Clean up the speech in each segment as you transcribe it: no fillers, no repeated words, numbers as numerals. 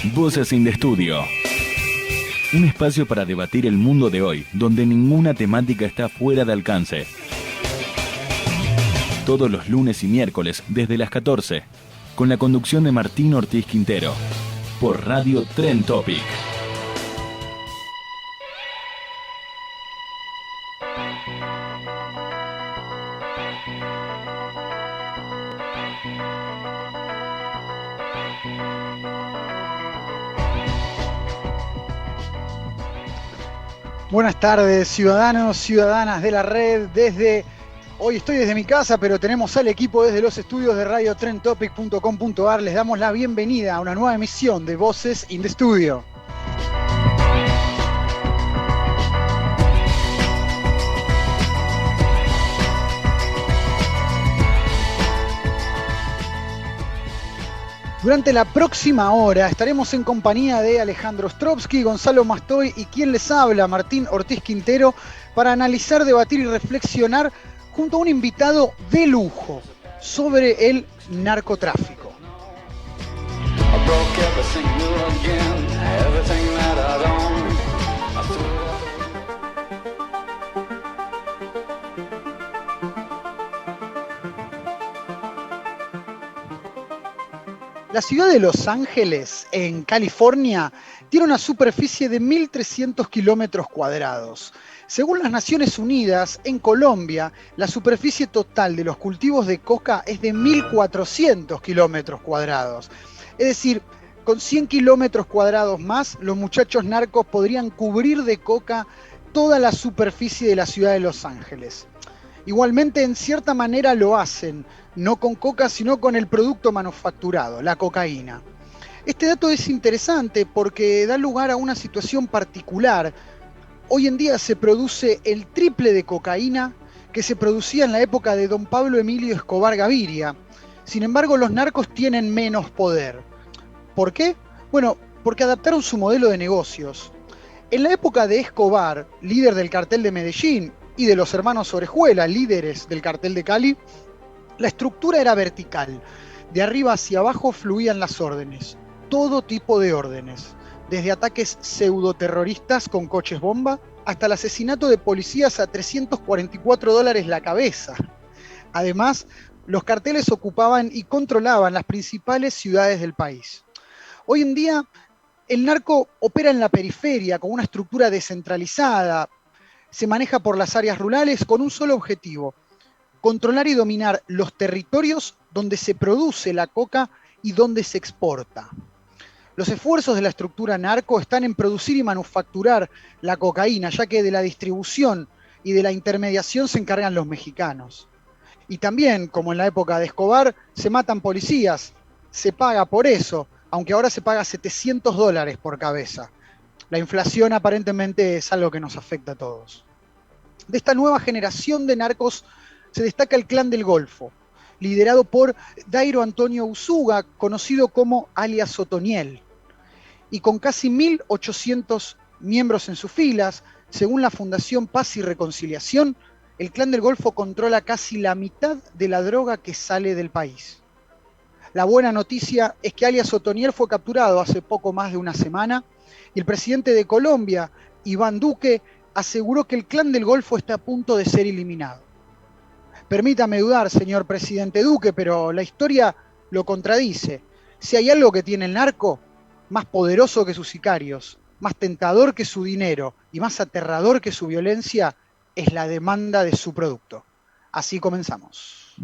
Voces in the Studio. Un espacio para debatir el mundo de hoy, donde ninguna temática está fuera de alcance. Todos los lunes y miércoles desde las 14, con la conducción de Martín Ortiz Quintero, por Radio Trend Topic. Buenas tardes, ciudadanos, ciudadanas de la red. Hoy estoy desde mi casa, pero tenemos al equipo desde los estudios de radiotrendtopic.com.ar. Les damos la bienvenida a una nueva emisión de Voces in the Studio. Durante la próxima hora estaremos en compañía de Alejandro Ostrovsky, Gonzalo Mastoy y quien les habla, Martín Ortiz Quintero, para analizar, debatir y reflexionar junto a un invitado de lujo sobre el narcotráfico. La ciudad de Los Ángeles, en California, tiene una superficie de 1.300 kilómetros cuadrados. Según las Naciones Unidas, en Colombia, la superficie total de los cultivos de coca es de 1.400 kilómetros cuadrados. Es decir, con 100 kilómetros cuadrados más, los muchachos narcos podrían cubrir de coca toda la superficie de la ciudad de Los Ángeles. Igualmente, en cierta manera lo hacen, no con coca, sino con el producto manufacturado, la cocaína. Este dato es interesante porque da lugar a una situación particular. Hoy en día se produce el triple de cocaína que se producía en la época de don Pablo Emilio Escobar Gaviria. Sin embargo, los narcos tienen menos poder. ¿Por qué? Bueno, porque adaptaron su modelo de negocios. En la época de Escobar, líder del cartel de Medellín, y de los hermanos Orejuela, líderes del cartel de Cali, la estructura era vertical. De arriba hacia abajo fluían las órdenes, todo tipo de órdenes, desde ataques pseudoterroristas con coches bomba hasta el asesinato de policías a $344 la cabeza. Además, los carteles ocupaban y controlaban las principales ciudades del país. Hoy en día, el narco opera en la periferia con una estructura descentralizada. Se maneja por las áreas rurales con un solo objetivo: controlar y dominar los territorios donde se produce la coca y donde se exporta. Los esfuerzos de la estructura narco están en producir y manufacturar la cocaína, ya que de la distribución y de la intermediación se encargan los mexicanos. Y también, como en la época de Escobar, se matan policías, se paga por eso, aunque ahora se paga $700 por cabeza. La inflación aparentemente es algo que nos afecta a todos. De esta nueva generación de narcos se destaca el Clan del Golfo, liderado por Dairo Antonio Usuga, conocido como alias Otoniel. Y con casi 1.800 miembros en sus filas, según la Fundación Paz y Reconciliación, el Clan del Golfo controla casi la mitad de la droga que sale del país. La buena noticia es que alias Otoniel fue capturado hace poco más de una semana, y el presidente de Colombia, Iván Duque, aseguró que el Clan del Golfo está a punto de ser eliminado. Permítame dudar, señor presidente Duque, pero la historia lo contradice. Si hay algo que tiene el narco, más poderoso que sus sicarios, más tentador que su dinero y más aterrador que su violencia, es la demanda de su producto. Así comenzamos.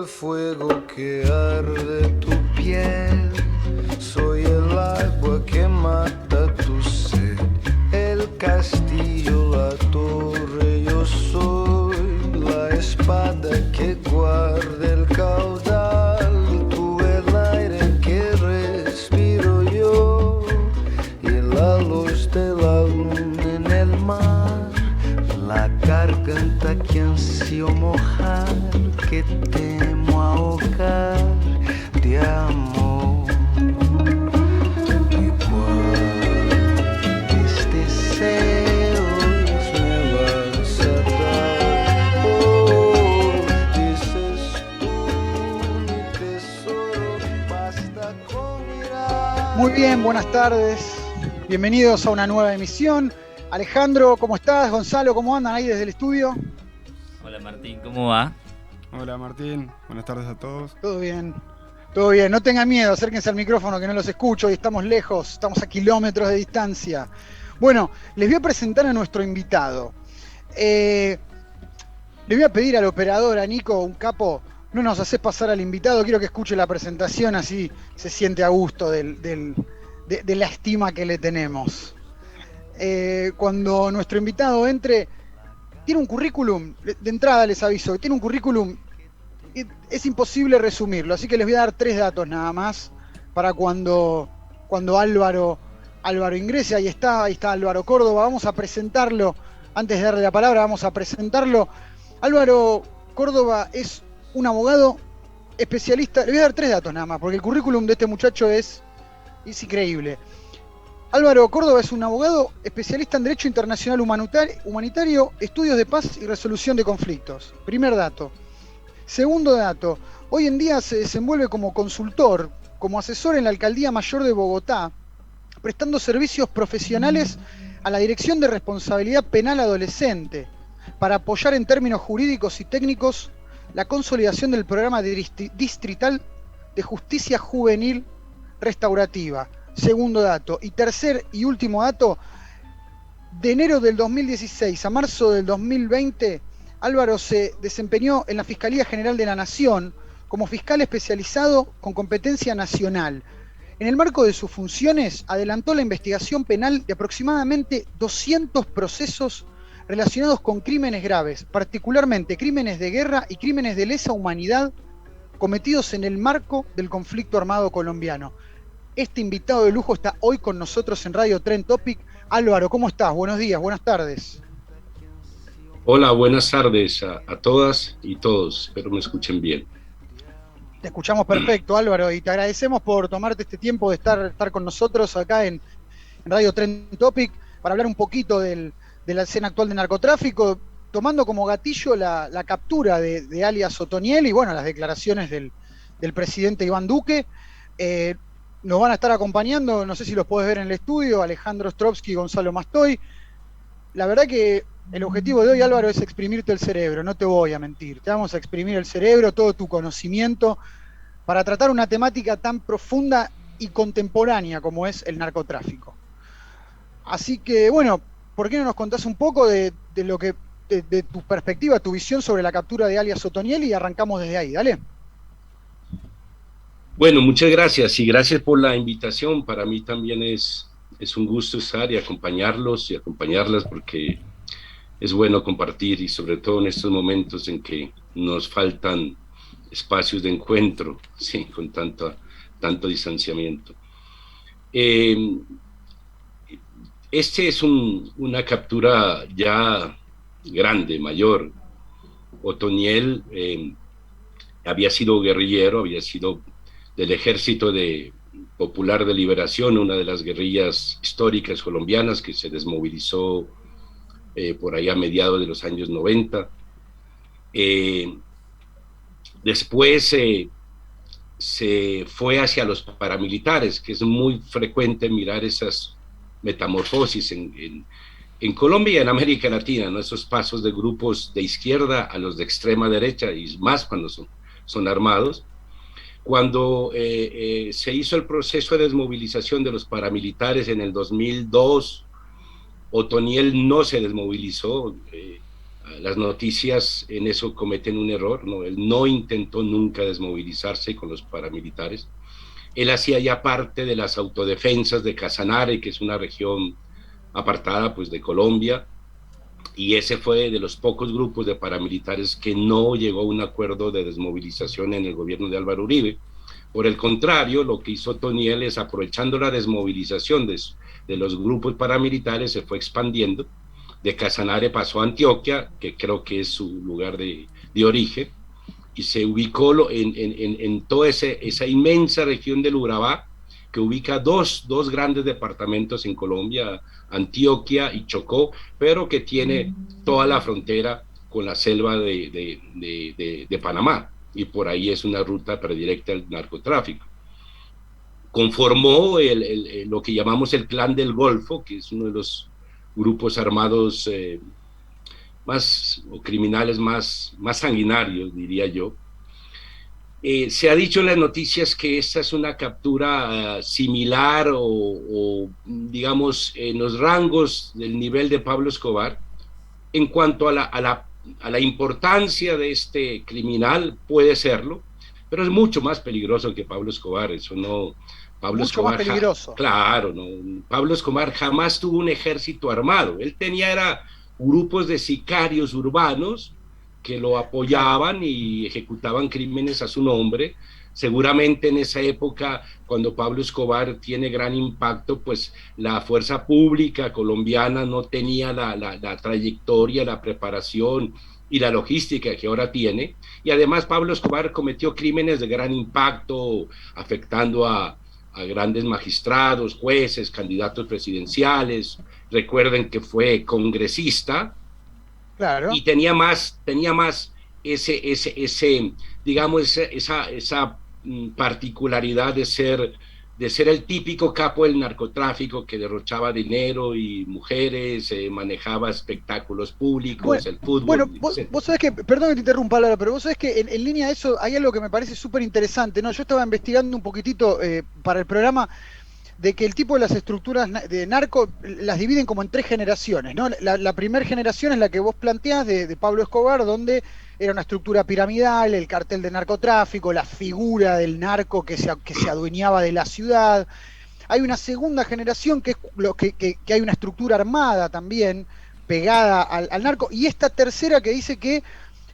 Fuego que arde tu piel, soy el agua que mata tu sed. la garganta que ansío mojar, que temo ahogar de amor. Y cuáles deseos me vas a dar, oh, dices tú, mi tesoro, basta con mirar. Muy bien, buenas tardes. Bienvenidos a una nueva emisión. Alejandro, ¿cómo estás? Gonzalo, ¿cómo andan ahí desde el estudio? Hola Martín, ¿cómo va? Hola Martín, buenas tardes a todos. Todo bien, todo bien. No tengan miedo, acérquense al micrófono que no los escucho y estamos lejos, estamos a kilómetros de distancia. Bueno, les voy a presentar a nuestro invitado. Le voy a pedir al operador, a Nico, un capo, no nos haces pasar al invitado, quiero que escuche la presentación, así se siente a gusto de la estima que le tenemos. Cuando nuestro invitado entre, tiene un currículum, de entrada les aviso, tiene un currículum, es imposible resumirlo, así que les voy a dar 3 datos nada más para cuando Álvaro ingrese. Ahí está Álvaro Córdoba, vamos a presentarlo, antes de darle la palabra vamos a presentarlo. Álvaro Córdoba es un abogado especialista, le voy a dar 3 datos nada más, porque el currículum de este muchacho es increíble. Álvaro Córdoba es un abogado especialista en Derecho Internacional Humanitario, Estudios de Paz y Resolución de Conflictos. Primer dato. Segundo dato, hoy en día se desenvuelve como consultor, como asesor en la Alcaldía Mayor de Bogotá, prestando servicios profesionales a la Dirección de Responsabilidad Penal Adolescente, para apoyar en términos jurídicos y técnicos la consolidación del programa distrital de justicia juvenil restaurativa. Segundo dato. Y tercer y último dato, de enero del 2016 a marzo del 2020, Álvaro se desempeñó en la Fiscalía General de la Nación como fiscal especializado con competencia nacional. En el marco de sus funciones, adelantó la investigación penal de aproximadamente 200 procesos relacionados con crímenes graves, particularmente crímenes de guerra y crímenes de lesa humanidad cometidos en el marco del conflicto armado colombiano. Este invitado de lujo está hoy con nosotros en Radio Trend Topic. Álvaro, ¿cómo estás? Buenos días, buenas tardes. Hola, buenas tardes a todas y todos. Espero me escuchen bien. Te escuchamos perfecto, Álvaro, y te agradecemos por tomarte este tiempo de estar con nosotros acá en Radio Trend Topic para hablar un poquito de la escena actual de narcotráfico, tomando como gatillo la captura de alias Otoniel y bueno, las declaraciones del presidente Iván Duque. Nos van a estar acompañando, no sé si los podés ver en el estudio, Alejandro Ostrovsky y Gonzalo Mastoy. La verdad que el objetivo de hoy, Álvaro, es exprimirte el cerebro, no te voy a mentir. Te vamos a exprimir el cerebro, todo tu conocimiento, para tratar una temática tan profunda y contemporánea como es el narcotráfico. Así que, bueno, ¿por qué no nos contás un poco de tu perspectiva, tu visión sobre la captura de alias Otoniel y arrancamos desde ahí? Dale. Bueno, muchas gracias y gracias por la invitación. Para mí también es un gusto estar y acompañarlos y acompañarlas porque es bueno compartir y sobre todo en estos momentos en que nos faltan espacios de encuentro, sí, con tanto distanciamiento. Este es una captura ya grande, mayor. Otoniel había sido guerrillero, había sido del Ejército Popular de Liberación, una de las guerrillas históricas colombianas que se desmovilizó por ahí a mediados de los años 90. Después se fue hacia los paramilitares, que es muy frecuente mirar esas metamorfosis en Colombia y en América Latina, ¿no? Esos pasos de grupos de izquierda a los de extrema derecha, y más cuando son armados. Cuando se hizo el proceso de desmovilización de los paramilitares en el 2002, Otoniel no se desmovilizó. Las noticias en eso cometen un error, ¿no? Él no intentó nunca desmovilizarse con los paramilitares. Él hacía ya parte de las autodefensas de Casanare, que es una región apartada pues, de Colombia, y ese fue de los pocos grupos de paramilitares que no llegó a un acuerdo de desmovilización en el gobierno de Álvaro Uribe. Por el contrario, lo que hizo Otoniel es, aprovechando la desmovilización de los grupos paramilitares, se fue expandiendo de Casanare pasó a Antioquia, que creo que es su lugar de origen, y se ubicó en toda esa inmensa región del Urabá, que ubica dos grandes departamentos en Colombia, Antioquia y Chocó, pero que tiene toda la frontera con la selva de Panamá, y por ahí es una ruta predilecta al narcotráfico. Conformó lo que llamamos el Clan del Golfo, que es uno de los grupos armados o criminales más sanguinarios, diría yo. Se ha dicho en las noticias que esta es una captura similar o, digamos, en los rangos del nivel de Pablo Escobar. En cuanto a la importancia de este criminal, puede serlo, pero es mucho más peligroso que Pablo Escobar. Eso no... Pablo Mucho Escobar, más peligroso. Claro, no. Pablo Escobar jamás tuvo un ejército armado. Él tenía grupos de sicarios urbanos que lo apoyaban y ejecutaban crímenes a su nombre. Seguramente en esa época, cuando Pablo Escobar tiene gran impacto, pues la fuerza pública colombiana no tenía la trayectoria, la preparación y la logística que ahora tiene. Y además Pablo Escobar cometió crímenes de gran impacto, afectando a grandes magistrados, jueces, candidatos presidenciales. Recuerden que fue congresista. Claro. Y tenía más esa particularidad de ser el típico capo del narcotráfico que derrochaba dinero y mujeres, manejaba espectáculos públicos, bueno, el fútbol. Bueno, vos sabés que, perdón que te interrumpa, Lara, pero vos sabés que en línea de eso hay algo que me parece súper interesante, ¿no? Yo estaba investigando un poquitito para el programa de que el tipo de las estructuras de narco las dividen como en 3 generaciones, ¿no? La primera generación es la que vos planteás de Pablo Escobar, donde era una estructura piramidal, el cartel de narcotráfico, la figura del narco que se adueñaba de la ciudad. Hay una segunda generación que hay una estructura armada también pegada al narco, y esta tercera que dice que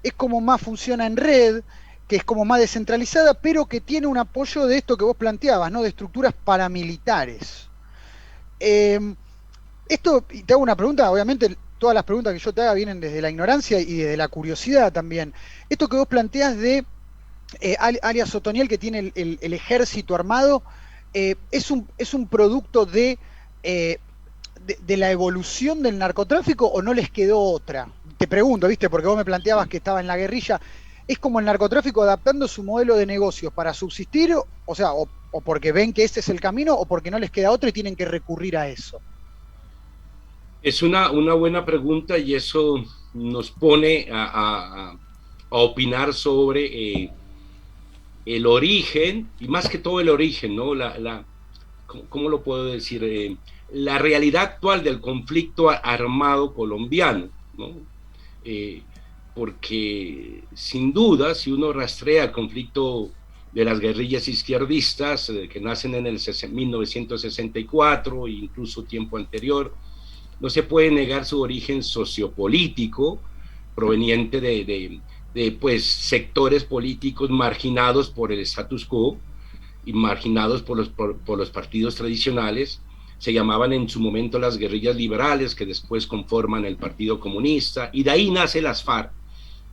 es como más funciona en red, que es como más descentralizada, pero que tiene un apoyo de esto que vos planteabas, ¿no? De estructuras paramilitares. Esto, y te hago una pregunta, obviamente todas las preguntas que yo te haga vienen desde la ignorancia y desde la curiosidad también. Esto que vos planteás de alias Otoniel, que tiene el ejército armado, ¿es un producto de la evolución del narcotráfico o no les quedó otra? Te pregunto, ¿viste? Porque vos me planteabas que estaba en la guerrilla. ¿Es como el narcotráfico adaptando su modelo de negocios para subsistir? O sea, o porque ven que ese es el camino, o porque no les queda otro y tienen que recurrir a eso. Es una buena pregunta, y eso nos pone a opinar sobre el origen, y más que todo el origen, ¿no? ¿Cómo lo puedo decir? La realidad actual del conflicto armado colombiano, ¿no? Porque sin duda, si uno rastrea el conflicto de las guerrillas izquierdistas que nacen en el 1964 e incluso tiempo anterior, no se puede negar su origen sociopolítico, proveniente de pues, sectores políticos marginados por el status quo y marginados por los partidos tradicionales. Se llamaban en su momento las guerrillas liberales, que después conforman el Partido Comunista, y de ahí nace las FARC,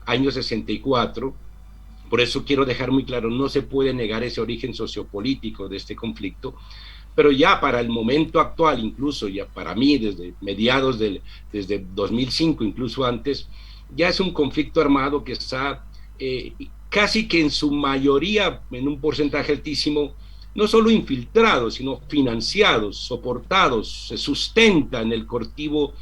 año 64. Por eso quiero dejar muy claro, no se puede negar ese origen sociopolítico de este conflicto, pero ya para el momento actual, incluso ya para mí, desde mediados desde 2005, incluso antes, ya es un conflicto armado que está casi que en su mayoría, en un porcentaje altísimo, no solo infiltrados, sino financiados, soportados, se sustenta en el cultivo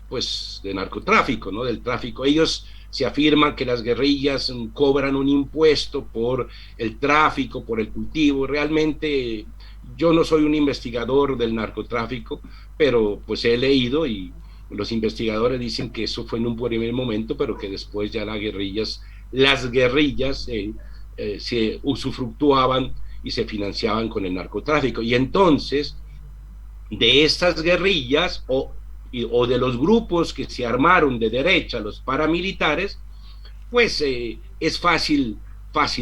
pues, de narcotráfico, ¿no? Del tráfico. Ellos se afirman que las guerrillas cobran un impuesto por el tráfico, por el cultivo. Realmente yo no soy un investigador del narcotráfico, pero pues he leído, y los investigadores dicen que eso fue en un primer momento, pero que después ya las guerrillas se usufructuaban y se financiaban con el narcotráfico. Y entonces, de estas guerrillas o de los grupos que se armaron de derecha, los paramilitares, pues es fácil,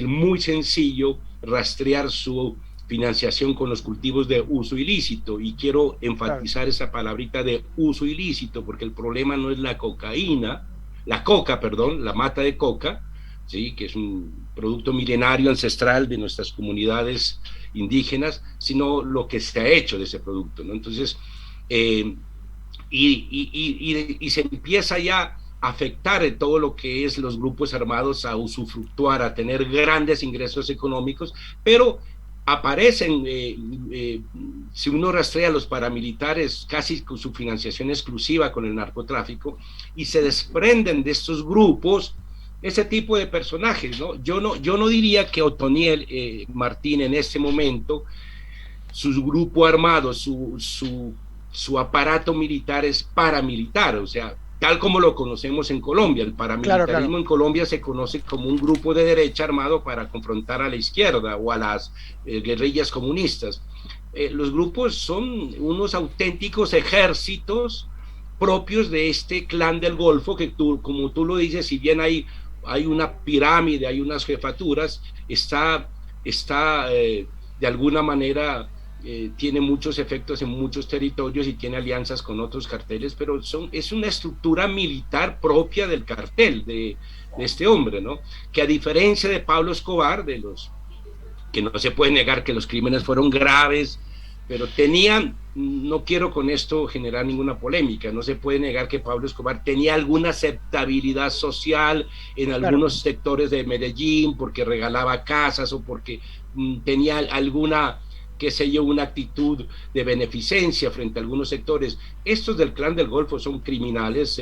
muy sencillo rastrear su financiación con los cultivos de uso ilícito, y quiero enfatizar esa palabrita de uso ilícito, porque el problema no es la cocaína, la mata de coca, ¿sí?, que es un producto milenario ancestral de nuestras comunidades indígenas, sino lo que se ha hecho de ese producto, ¿no? Entonces, y se empieza ya a afectar en todo lo que es los grupos armados a usufructuar, a tener grandes ingresos económicos, pero aparecen, si uno rastrea a los paramilitares, casi con su financiación exclusiva con el narcotráfico, y se desprenden de estos grupos ese tipo de personajes, ¿no? Yo no diría que Otoniel Martín en este momento, su grupo armado, su aparato militar es paramilitar, o sea, tal como lo conocemos en Colombia. El paramilitarismo en Colombia se conoce como un grupo de derecha armado para confrontar a la izquierda o a las guerrillas comunistas. Los grupos son unos auténticos ejércitos propios de este clan del Golfo, que como tú lo dices, si bien hay una pirámide, hay unas jefaturas, está de alguna manera tiene muchos efectos en muchos territorios y tiene alianzas con otros carteles, pero es una estructura militar propia del cartel de este hombre, ¿no? Que a diferencia de Pablo Escobar, que no se puede negar que los crímenes fueron graves, pero no quiero con esto generar ninguna polémica, no se puede negar que Pablo Escobar tenía alguna aceptabilidad social en algunos sectores de Medellín, porque regalaba casas o porque tenía alguna, qué sé yo, una actitud de beneficencia frente a algunos sectores. Estos del clan del Golfo son criminales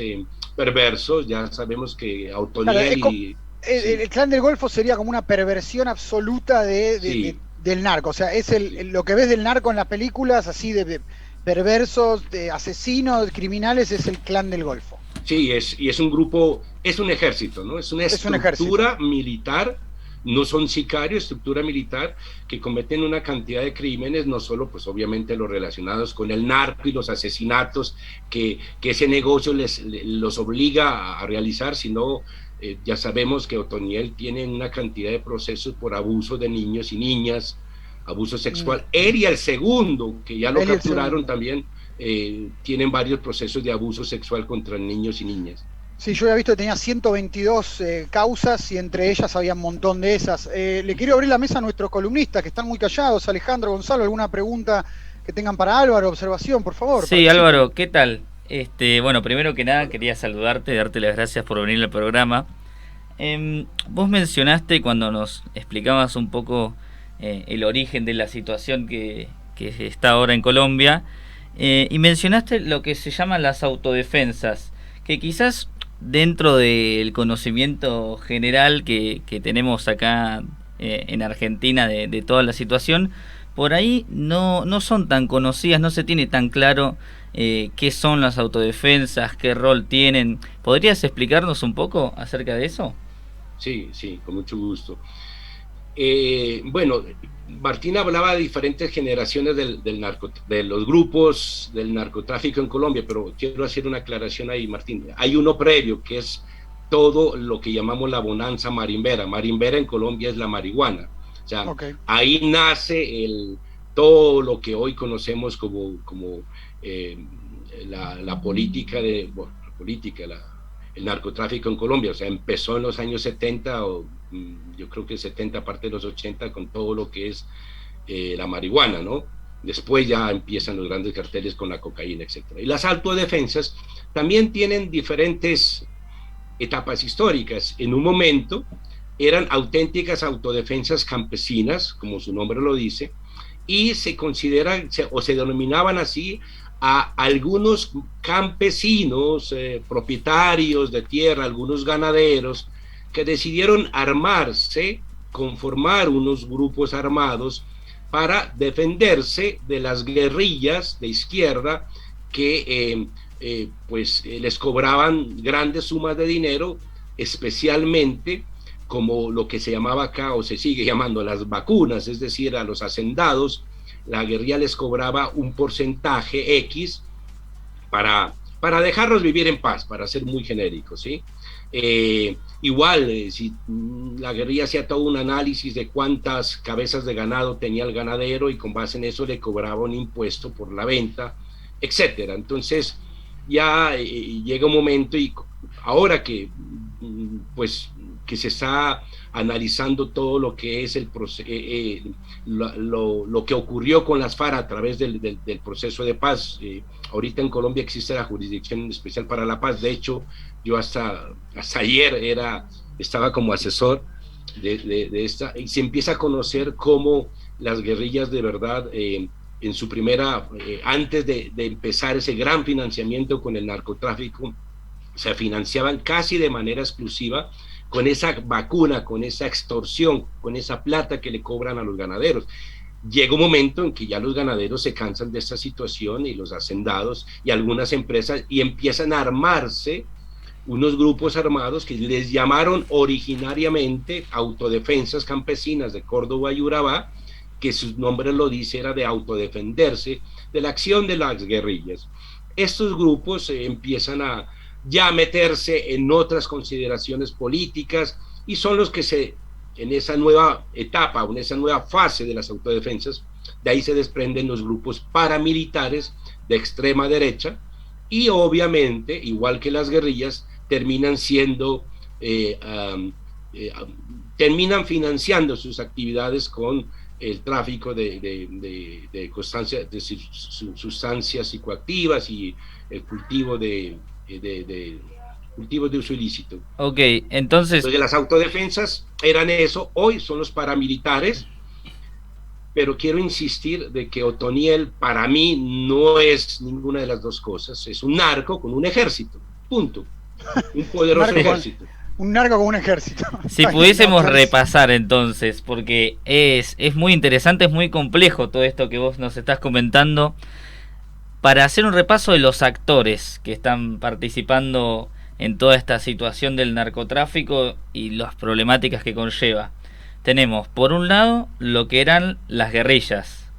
perversos, ya sabemos que Otoniel el clan del Golfo sería como una perversión absoluta del narco, o sea, es lo que ves del narco en las películas, así de perversos, de asesinos, criminales, es el clan del Golfo. Sí, y es un grupo, es un ejército, ¿no? Es una estructura militar, no son sicarios, estructura militar, que cometen una cantidad de crímenes, no solo, pues obviamente los relacionados con el narco y los asesinatos que ese negocio los obliga a realizar, sino ya sabemos que Otoniel tiene una cantidad de procesos por abuso de niños y niñas, abuso sexual. Él y el segundo, que ya lo capturaron también, tienen varios procesos de abuso sexual contra niños y niñas. Sí, yo había visto que tenía 122 causas y entre ellas había un montón de esas. Le quiero abrir la mesa a nuestros columnistas que están muy callados. Alejandro, Gonzalo, ¿alguna pregunta que tengan para Álvaro? Observación, por favor. Sí, Álvaro, ¿qué tal? Bueno, primero que nada quería saludarte, darte las gracias por venir al programa. Vos mencionaste cuando nos explicabas un poco el origen de la situación que está ahora en Colombia, y mencionaste lo que se llaman las autodefensas, que quizás dentro del conocimiento general que tenemos acá en Argentina de toda la situación, por ahí no son tan conocidas, no se tiene tan claro qué son las autodefensas, qué rol tienen. ¿Podrías explicarnos un poco acerca de eso? Sí, con mucho gusto. Bueno, Martín hablaba de diferentes generaciones de los grupos del narcotráfico en Colombia, pero quiero hacer una aclaración ahí, Martín. Hay uno previo, que es todo lo que llamamos la bonanza marimbera. Marimbera en Colombia es la marihuana. O sea, ahí nace todo lo que hoy conocemos como la política el narcotráfico en Colombia. O sea, empezó en los años 70, o yo creo que 70, parte de los 80, con todo lo que es la marihuana, ¿no? Después ya empiezan los grandes carteles con la cocaína, etc. Y las autodefensas también tienen diferentes etapas históricas. En un momento eran auténticas autodefensas campesinas, como su nombre lo dice, y se denominaban así a algunos campesinos, propietarios de tierra, algunos ganaderos, que decidieron armarse, conformar unos grupos armados para defenderse de las guerrillas de izquierda que les cobraban grandes sumas de dinero, especialmente como lo que se llamaba acá, o se sigue llamando, las vacunas, es decir, a los hacendados. La guerrilla les cobraba un porcentaje X para para dejarlos vivir en paz, para ser muy genéricos, ¿sí? Igual, si la guerrilla hacía todo un análisis de cuántas cabezas de ganado tenía el ganadero y con base en eso le cobraba un impuesto por la venta, etcétera. Entonces ya llega un momento, y ahora que pues que se está analizando todo lo que es el lo que ocurrió con las FARC a través del proceso de paz. Ahorita en Colombia existe la Jurisdicción Especial para la Paz. De hecho, yo hasta ayer estaba como asesor de esta, y se empieza a conocer cómo las guerrillas de verdad, en su primera, antes de empezar ese gran financiamiento con el narcotráfico, se financiaban casi de manera exclusiva con esa vacuna, con esa extorsión, con esa plata que le cobran a los ganaderos. Llega un momento en que ya los ganaderos se cansan de esta situación y los hacendados y algunas empresas, y empiezan a armarse unos grupos armados que les llamaron originariamente autodefensas campesinas de Córdoba y Urabá, que su nombre lo dice, era de autodefenderse de la acción de las guerrillas. Estos grupos empiezan a ya meterse en otras consideraciones políticas, y son los que en esa nueva etapa, en esa nueva fase de las autodefensas, de ahí se desprenden los grupos paramilitares de extrema derecha, y obviamente, igual que las guerrillas, terminan siendo, terminan financiando sus actividades con el tráfico de sustancias psicoactivas y el cultivo cultivos de uso ilícito. Ok, entonces Las autodefensas eran eso, hoy son los paramilitares, pero quiero insistir de que Otoniel para mí no es ninguna de las dos cosas, es un narco con un ejército, punto, un poderoso ejército. Un narco con un ejército. si pudiésemos repasar entonces, porque es muy interesante, es muy complejo todo esto que vos nos estás comentando, para hacer un repaso de los actores que están participando en toda esta situación del narcotráfico y las problemáticas que conlleva. Tenemos, por un lado, lo que eran las guerrillas,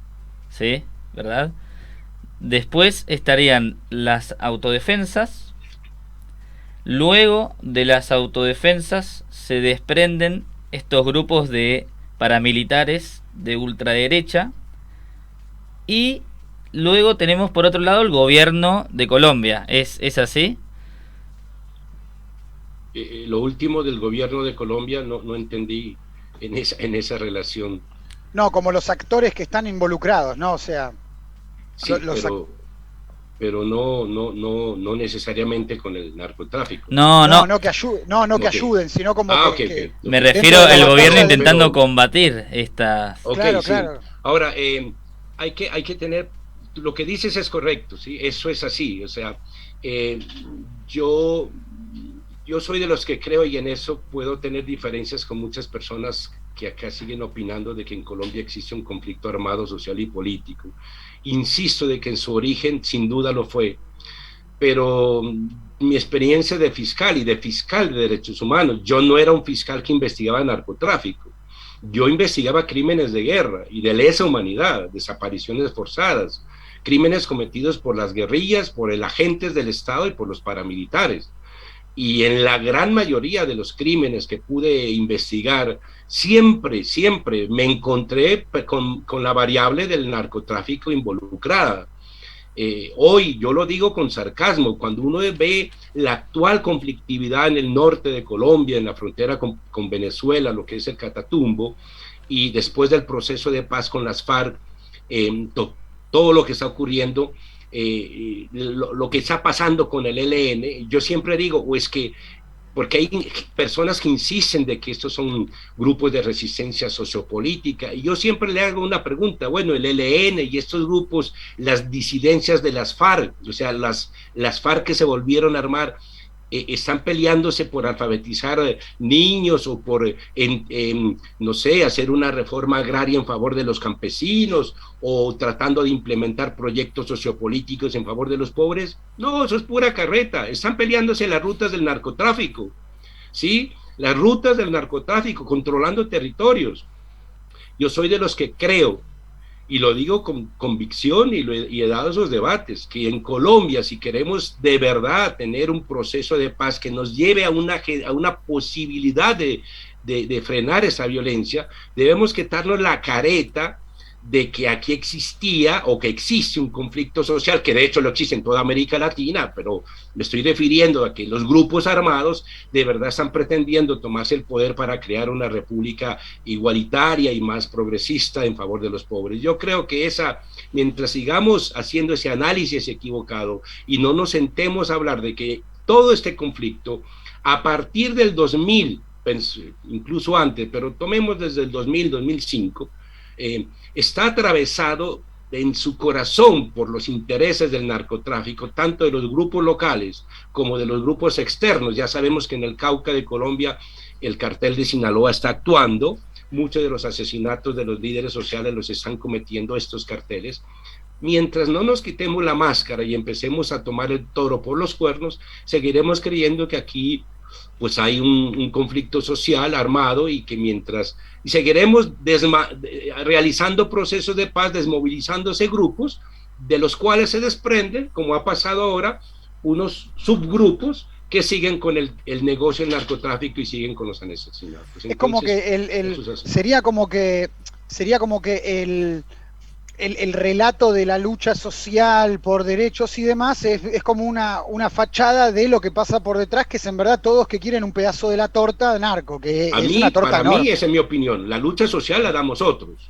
¿sí? ¿Verdad? Después estarían las autodefensas. Luego de las autodefensas se desprenden estos grupos de paramilitares de ultraderecha. Y luego tenemos por otro lado el gobierno de Colombia. ¿Es así? Lo último del gobierno de Colombia no entendí en esa relación. No, como los actores que están involucrados, ¿no? O sea, sí, pero no necesariamente con el narcotráfico. No que ayuden, sino como que me refiero al gobierno intentando combatir estas. Claro, sí. claro. Ahora, hay que tener, lo que dices es correcto, sí, eso es así. O sea, yo soy de los que creo, y en eso puedo tener diferencias con muchas personas que acá siguen opinando de que en Colombia existe un conflicto armado, social y político. Insisto de que en su origen sin duda lo fue, pero mi experiencia de fiscal y de fiscal de derechos humanos, yo no era un fiscal que investigaba narcotráfico, yo investigaba crímenes de guerra y de lesa humanidad, desapariciones forzadas, crímenes cometidos por las guerrillas, por el agentes del Estado y por los paramilitares. Y en la gran mayoría de los crímenes que pude investigar, siempre me encontré con la variable del narcotráfico involucrada. Hoy, yo lo digo con sarcasmo, cuando uno ve la actual conflictividad en el norte de Colombia, en la frontera con Venezuela, lo que es el Catatumbo, y después del proceso de paz con las FARC, todo lo que está ocurriendo, lo que está pasando con el ELN, yo siempre digo, o es que, porque hay personas que insisten de que estos son grupos de resistencia sociopolítica, y yo siempre le hago una pregunta, bueno, el ELN y estos grupos, las disidencias de las FARC, o sea, las FARC que se volvieron a armar, están peleándose por alfabetizar niños o por, no sé, hacer una reforma agraria en favor de los campesinos o tratando de implementar proyectos sociopolíticos en favor de los pobres. No, eso es pura carreta. Están peleándose las rutas del narcotráfico, ¿sí? Las rutas del narcotráfico, controlando territorios. Yo soy de los que creo y lo digo con convicción y he dado esos debates, que en Colombia, si queremos de verdad tener un proceso de paz que nos lleve a una posibilidad de frenar esa violencia, debemos quitarnos la careta de que aquí existía o que existe un conflicto social, que de hecho lo existe en toda América Latina, pero me estoy refiriendo a que los grupos armados de verdad están pretendiendo tomarse el poder para crear una república igualitaria y más progresista en favor de los pobres. Yo creo que mientras sigamos haciendo ese análisis equivocado y no nos sentemos a hablar de que todo este conflicto, a partir del 2000, incluso antes, pero tomemos desde el 2000, 2005, está atravesado en su corazón por los intereses del narcotráfico, tanto de los grupos locales como de los grupos externos. Ya sabemos que en el Cauca de Colombia el cartel de Sinaloa está actuando, muchos de los asesinatos de los líderes sociales los están cometiendo estos carteles. Mientras no nos quitemos la máscara y empecemos a tomar el toro por los cuernos, seguiremos creyendo que aquí pues hay un conflicto social armado y seguiremos realizando procesos de paz, desmovilizándose grupos de los cuales se desprenden, como ha pasado ahora, unos subgrupos que siguen con el negocio del narcotráfico y siguen con los asesinatos. Entonces, es como que sería como que el relato de la lucha social por derechos y demás es como una fachada de lo que pasa por detrás, que es en verdad todos que quieren un pedazo de la torta narco, que es una torta enorme. Para mí, esa es mi opinión. La lucha social la damos otros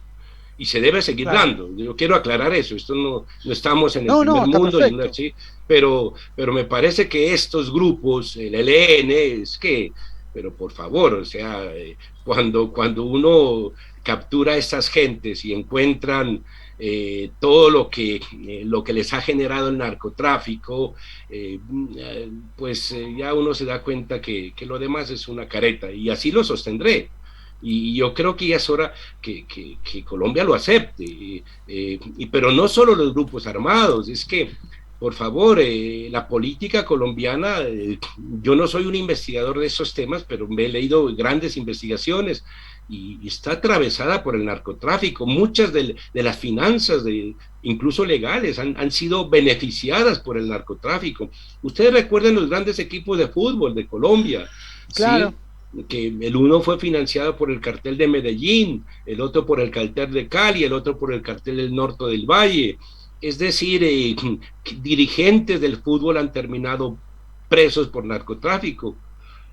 y se debe seguir dando. Yo quiero aclarar eso. Esto no estamos en el primer mundo, ¿sí? Pero me parece que estos grupos, el ELN, pero por favor, o sea, cuando uno captura a estas gentes y encuentran todo lo que les ha generado el narcotráfico, ya uno se da cuenta que lo demás es una careta, y así lo sostendré. Y yo creo que ya es hora que Colombia lo acepte, pero no solo los grupos armados, es que, por favor, la política colombiana, yo no soy un investigador de esos temas, pero me he leído grandes investigaciones, y está atravesada por el narcotráfico. Muchas de las finanzas, incluso legales, han sido beneficiadas por el narcotráfico. Ustedes recuerden los grandes equipos de fútbol de Colombia, claro, ¿sí? Que el uno fue financiado por el cartel de Medellín, el otro por el cartel de Cali, el otro por el cartel del Norte del Valle. Es decir, dirigentes del fútbol han terminado presos por narcotráfico.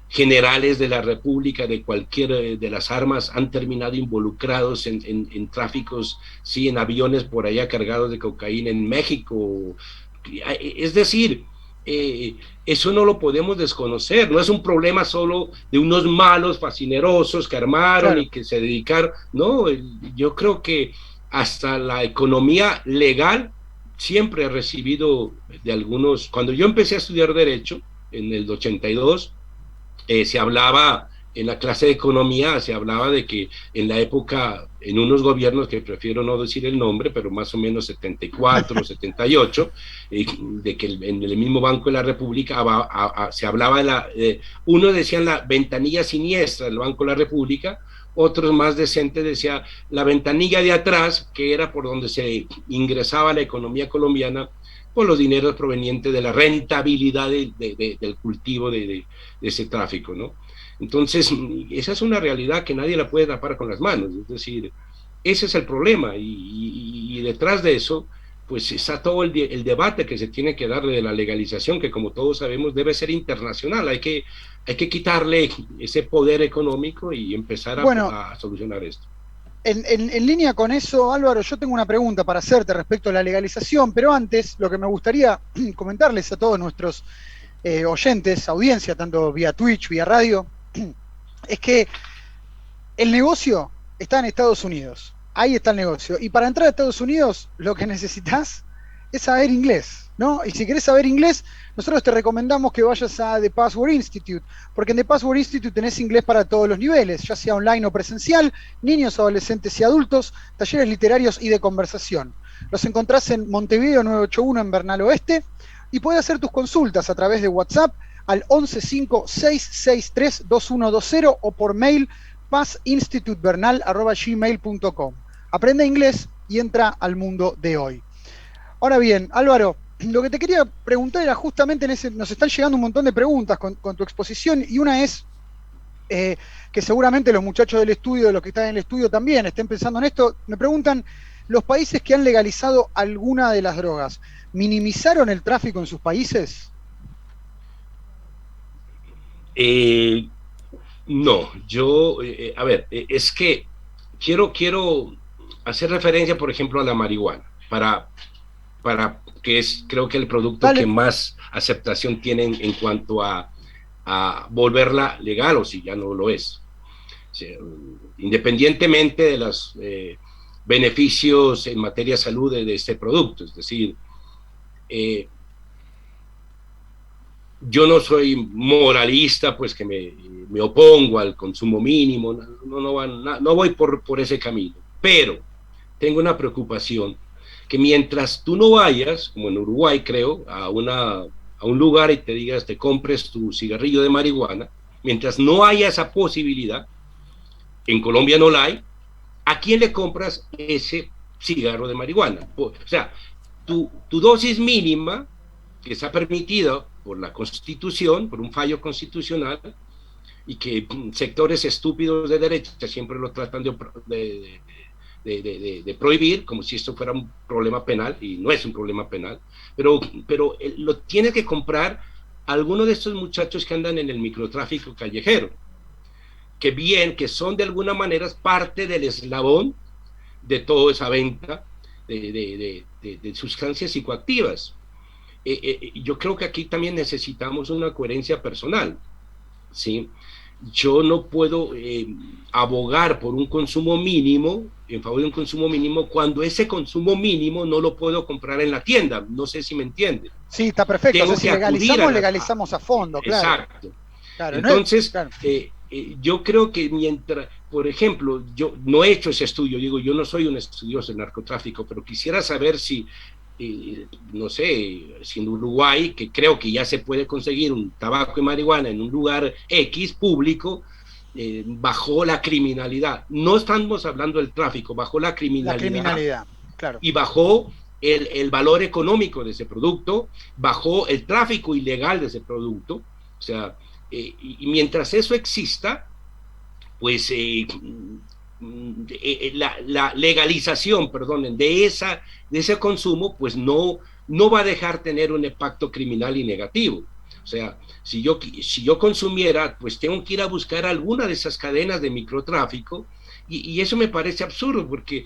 Generales de la República de cualquier de las armas han terminado involucrados en tráficos, sí, en aviones por allá cargados de cocaína en México. Es decir, eso no lo podemos desconocer. No es un problema solo de unos malos fascinerosos que armaron, claro, y que se dedicaron. No, yo creo que hasta la economía legal siempre ha recibido de algunos. Cuando yo empecé a estudiar Derecho en el 82, se hablaba en la clase de economía, se hablaba de que en la época, en unos gobiernos que prefiero no decir el nombre, pero más o menos 74, 78, de que en el mismo Banco de la República se hablaba uno decía la ventanilla siniestra del Banco de la República, otros más decentes decía la ventanilla de atrás, que era por donde se ingresaba la economía colombiana, por los dineros provenientes de la rentabilidad del cultivo de ese tráfico, ¿no? Entonces, esa es una realidad que nadie la puede tapar con las manos. Es decir, ese es el problema, y detrás de eso, pues está todo el debate que se tiene que dar de la legalización, que como todos sabemos debe ser internacional. Hay que quitarle ese poder económico y empezar a solucionar esto. En línea con eso, Álvaro, yo tengo una pregunta para hacerte respecto a la legalización, pero antes lo que me gustaría comentarles a todos nuestros oyentes, audiencia, tanto vía Twitch, vía radio, es que el negocio está en Estados Unidos. Ahí está el negocio. Y para entrar a Estados Unidos, lo que necesitas es saber inglés, ¿no? Y si querés saber inglés, nosotros te recomendamos que vayas a The Password Institute, porque en The Password Institute tenés inglés para todos los niveles, ya sea online o presencial, niños, adolescentes y adultos, talleres literarios y de conversación. Los encontrás en Montevideo 981 en Bernal Oeste, y podés hacer tus consultas a través de WhatsApp al 1156632120 o por mail passinstitutebernal@gmail.com. Aprende inglés y entra al mundo de hoy. Ahora bien, Álvaro, lo que te quería preguntar era justamente nos están llegando un montón de preguntas con tu exposición, y una es que seguramente los muchachos del estudio, los que están en el estudio también estén pensando en esto. Me preguntan, ¿los países que han legalizado alguna de las drogas minimizaron el tráfico en sus países? No, yo, a ver, es que quiero hacer referencia, por ejemplo, a la marihuana, para que es, creo que el producto Dale. que más aceptación tiene en cuanto a volverla legal, o si ya no lo es. O sea, independientemente de los beneficios en materia de salud de este producto, es decir, yo no soy moralista, pues que me opongo al consumo mínimo, no voy por ese camino, pero tengo una preocupación, que mientras tú no vayas, como en Uruguay creo, a un lugar y te digas, te compres tu cigarrillo de marihuana, mientras no haya esa posibilidad, en Colombia no la hay, ¿a quién le compras ese cigarro de marihuana? O sea, tu dosis mínima, que está permitida por la Constitución, por un fallo constitucional, y que sectores estúpidos de derecha siempre lo tratan de prohibir, como si esto fuera un problema penal, y no es un problema penal, pero lo tiene que comprar alguno de estos muchachos que andan en el microtráfico callejero, que son de alguna manera parte del eslabón de toda esa venta de sustancias psicoactivas. Yo creo que aquí también necesitamos una coherencia personal, ¿sí? Yo no puedo abogar por un consumo mínimo, en favor de un consumo mínimo, cuando ese consumo mínimo no lo puedo comprar en la tienda. No sé si me entiende. Sí, está perfecto. Tengo o sea, si legalizamos a fondo, claro. Exacto. Claro, entonces, claro. Yo creo que mientras, por ejemplo, yo no he hecho ese estudio, digo, yo no soy un estudioso del narcotráfico, pero quisiera saber si, no sé, si en Uruguay, que creo que ya se puede conseguir un tabaco y marihuana en un lugar X público, bajó la criminalidad. No estamos hablando del tráfico, bajó la criminalidad. La criminalidad, claro. Y bajó el valor económico de ese producto, bajó el tráfico ilegal de ese producto. O sea, y mientras eso exista, pues la legalización, perdonen, de ese consumo, pues no va a dejar tener un impacto criminal y negativo. O sea, si yo consumiera, pues tengo que ir a buscar alguna de esas cadenas de microtráfico, y eso me parece absurdo, porque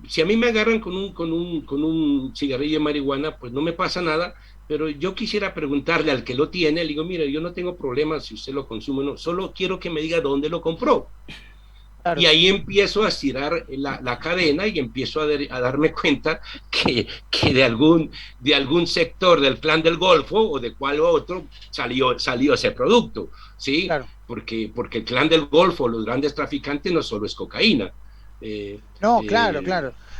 si a mí me agarran con un cigarrillo de marihuana, pues no me pasa nada, pero yo quisiera preguntarle al que lo tiene, le digo, mira, yo no tengo problema si usted lo consume o no, solo quiero que me diga dónde lo compró. Claro. Y ahí empiezo a estirar la cadena y empiezo a darme cuenta que de algún sector del Clan del Golfo o de cual otro salió ese producto, ¿sí? Claro. Porque el Clan del Golfo, los grandes traficantes, no solo es cocaína. No, claro.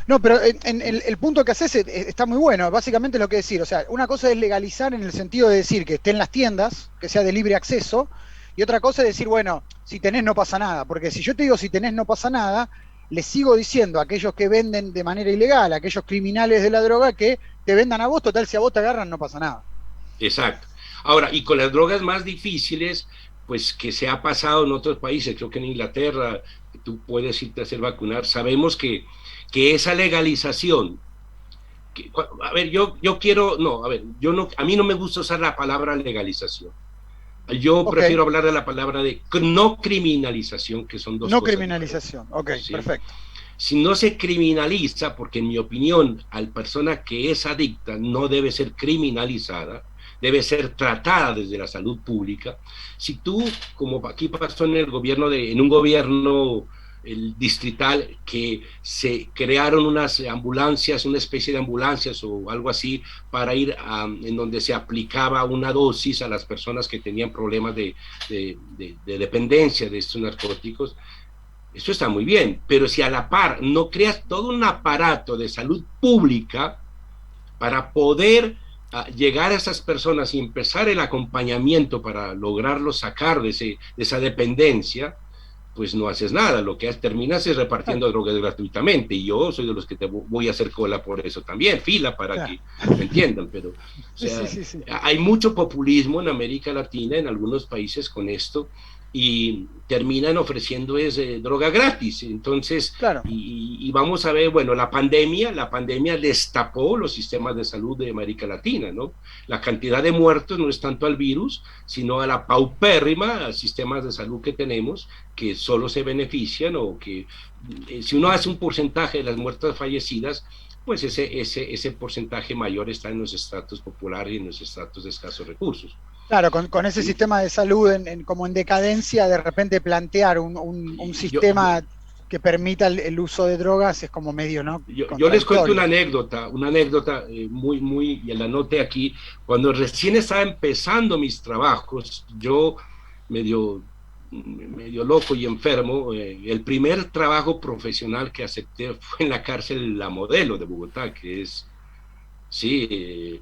No, pero el punto que haces está muy bueno, básicamente es lo que decir, o sea, una cosa es legalizar en el sentido de decir que esté en las tiendas, que sea de libre acceso, y otra cosa es decir, bueno, si tenés no pasa nada, porque si yo te digo si tenés no pasa nada, les sigo diciendo a aquellos que venden de manera ilegal, a aquellos criminales de la droga, que te vendan a vos, total, si a vos te agarran no pasa nada. Exacto. Ahora, y con las drogas más difíciles, pues que se ha pasado en otros países, creo que en Inglaterra, tú puedes irte a hacer vacunar, sabemos que esa legalización, a ver, a mí no me gusta usar la palabra legalización. Yo prefiero hablar de la palabra de no criminalización, que son dos cosas. No criminalización, ¿sí? Perfecto. Si no se criminaliza, porque en mi opinión, a la persona que es adicta no debe ser criminalizada, debe ser tratada desde la salud pública. Si tú, como aquí pasó en un gobierno el distrital, que se crearon unas ambulancias, una especie de ambulancias o algo así, para ir en donde se aplicaba una dosis a las personas que tenían problemas de dependencia de estos narcóticos. Eso está muy bien, pero si a la par no creas todo un aparato de salud pública para poder llegar a esas personas y empezar el acompañamiento para lograrlos sacar de esa dependencia, pues no haces nada, lo que terminas es repartiendo drogas gratuitamente, y yo soy de los que te voy a hacer cola por eso también, fila para que me entiendan, pero o sea, Sí. hay mucho populismo en América Latina, en algunos países con esto, y terminan ofreciendo droga gratis, entonces, Claro. y vamos a ver, bueno, la pandemia destapó los sistemas de salud de América Latina, ¿no? La cantidad de muertos no es tanto al virus, sino a la paupérrima sistemas de salud que tenemos, que solo se benefician, o que si uno hace un porcentaje de las muertes fallecidas, pues ese porcentaje mayor está en los estratos populares y en los estratos de escasos recursos. Claro, con ese sistema de salud como en decadencia, de repente plantear un sistema que permita el uso de drogas es como medio, ¿no? Yo les cuento una anécdota muy, y la anoté aquí. Cuando recién estaba empezando mis trabajos, yo medio loco y enfermo, el primer trabajo profesional que acepté fue en la cárcel La Modelo de Bogotá, que es, sí,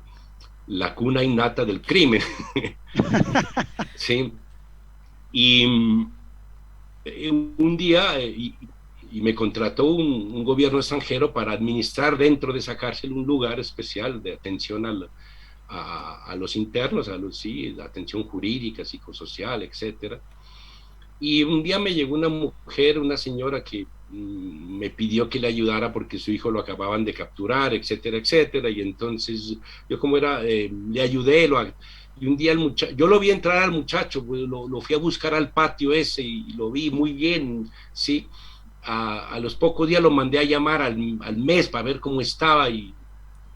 la cuna innata del crimen. Sí. Y un día, y me contrató un gobierno extranjero para administrar dentro de esa cárcel un lugar especial de atención a los internos, la atención jurídica, psicosocial, etcétera. Y un día me llegó una mujer, una señora que me pidió que le ayudara porque su hijo lo acababan de capturar, etcétera, etcétera. Y entonces yo, como era, le ayudé, y un día yo lo vi entrar al muchacho, pues, lo fui a buscar al patio ese y lo vi muy bien, ¿sí? A los pocos días lo mandé a llamar al mes para ver cómo estaba, y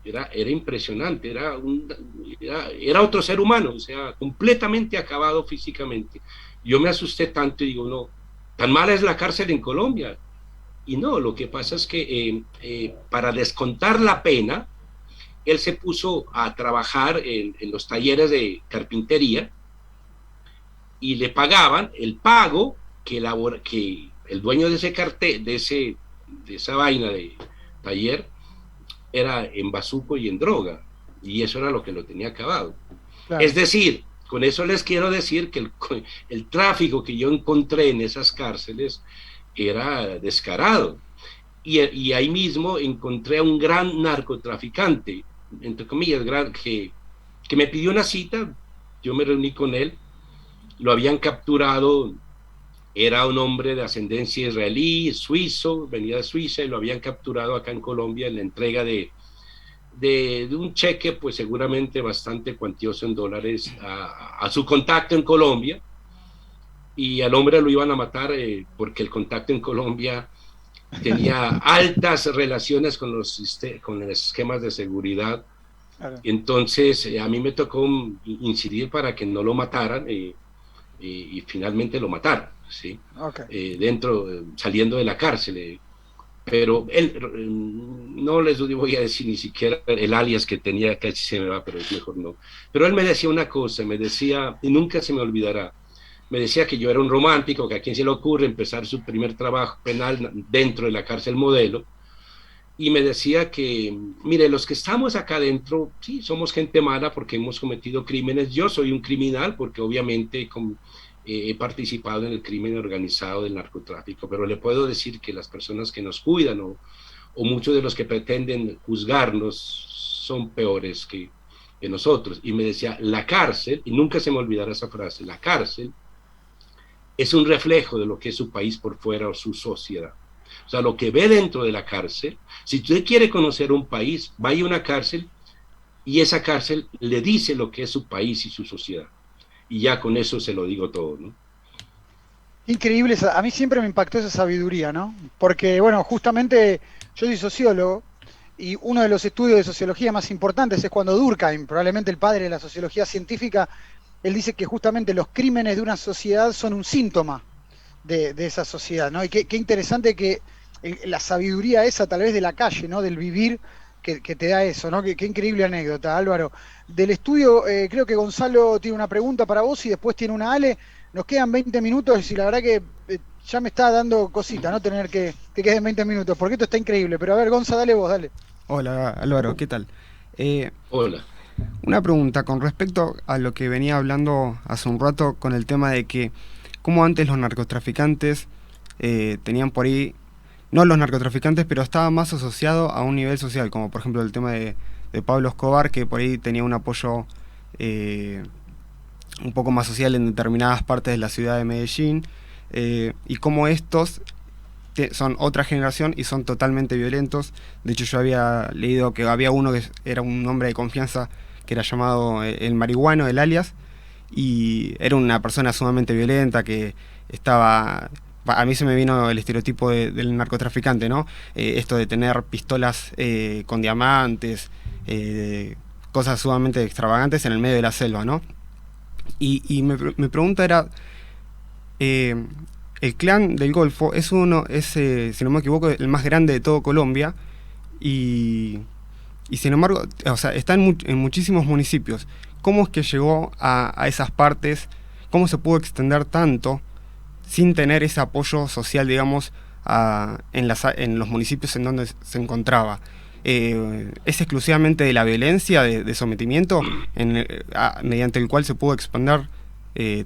era impresionante, era otro ser humano, o sea, completamente acabado físicamente. Yo me asusté tanto y digo, no, tan mala es la cárcel en Colombia. Y no, lo que pasa es que para descontar la pena, él se puso a trabajar en los talleres de carpintería, y le pagaban el pago que el dueño de esa vaina de taller era en bazuco y en droga, y eso era lo que lo tenía acabado. Claro. Es decir, con eso les quiero decir que el tráfico que yo encontré en esas cárceles era descarado, y ahí mismo encontré a un gran narcotraficante, entre comillas, que me pidió una cita. Yo me reuní con él, lo habían capturado, era un hombre de ascendencia israelí, suizo, venía de Suiza, y lo habían capturado acá en Colombia en la entrega de un cheque, pues seguramente bastante cuantioso en dólares, a su contacto en Colombia, y al hombre lo iban a matar porque el contacto en Colombia tenía altas relaciones con los esquemas de seguridad. Claro. Entonces a mí me tocó incidir para que no lo mataran, y finalmente lo mataron, ¿sí? Okay. Saliendo de la cárcel. Pero él, no les voy a decir ni siquiera el alias que tenía, casi se me va, pero es mejor no. Pero él me decía una cosa, me decía, y nunca se me olvidará, me decía que yo era un romántico, que a quien se le ocurre empezar su primer trabajo penal dentro de la cárcel Modelo, y me decía que, mire, los que estamos acá adentro, sí, somos gente mala porque hemos cometido crímenes. Yo soy un criminal porque obviamente he participado en el crimen organizado del narcotráfico, pero le puedo decir que las personas que nos cuidan o muchos de los que pretenden juzgarnos son peores que nosotros. Y me decía, la cárcel, y nunca se me olvidará esa frase, la cárcel es un reflejo de lo que es su país por fuera o su sociedad. O sea, lo que ve dentro de la cárcel, si usted quiere conocer un país, vaya a una cárcel, y esa cárcel le dice lo que es su país y su sociedad. Y ya con eso se lo digo todo, ¿no? Increíble, a mí siempre me impactó esa sabiduría, ¿no? Porque, bueno, justamente yo soy sociólogo, y uno de los estudios de sociología más importantes es cuando Durkheim, probablemente el padre de la sociología científica, él dice que justamente los crímenes de una sociedad son un síntoma de esa sociedad, ¿no? Y qué interesante que la sabiduría esa, tal vez de la calle, ¿no? Del vivir, que te da eso, ¿no? Qué increíble anécdota, Álvaro. Del estudio, creo que Gonzalo tiene una pregunta para vos y después tiene una Ale. Nos quedan 20 minutos y la verdad que ya me está dando cosita, ¿no? Tener que queden 20 minutos, porque esto está increíble. Pero a ver, Gonza, dale vos, dale. Hola, Álvaro, ¿qué tal? Hola. Una pregunta con respecto a lo que venía hablando hace un rato con el tema de que cómo antes los narcotraficantes tenían por ahí, no los narcotraficantes, pero estaba más asociado a un nivel social, como por ejemplo el tema de Pablo Escobar, que por ahí tenía un apoyo un poco más social en determinadas partes de la ciudad de Medellín, y como estos son otra generación y son totalmente violentos. De hecho, yo había leído que había uno que era un hombre de confianza que era llamado el marihuano, el alias, y era una persona sumamente violenta que estaba... A mí se me vino el estereotipo del narcotraficante, ¿no? Esto de tener pistolas con diamantes, cosas sumamente extravagantes en el medio de la selva, ¿no? Y mi pregunta era, el clan del Golfo es si no me equivoco, el más grande de todo Colombia, y sin embargo, o sea, está en muchísimos municipios. ¿Cómo es que llegó a esas partes? ¿Cómo se pudo extender tanto sin tener ese apoyo social, digamos, en los municipios en donde se encontraba? ¿Es exclusivamente de la violencia, de sometimiento, mediante el cual se pudo expandir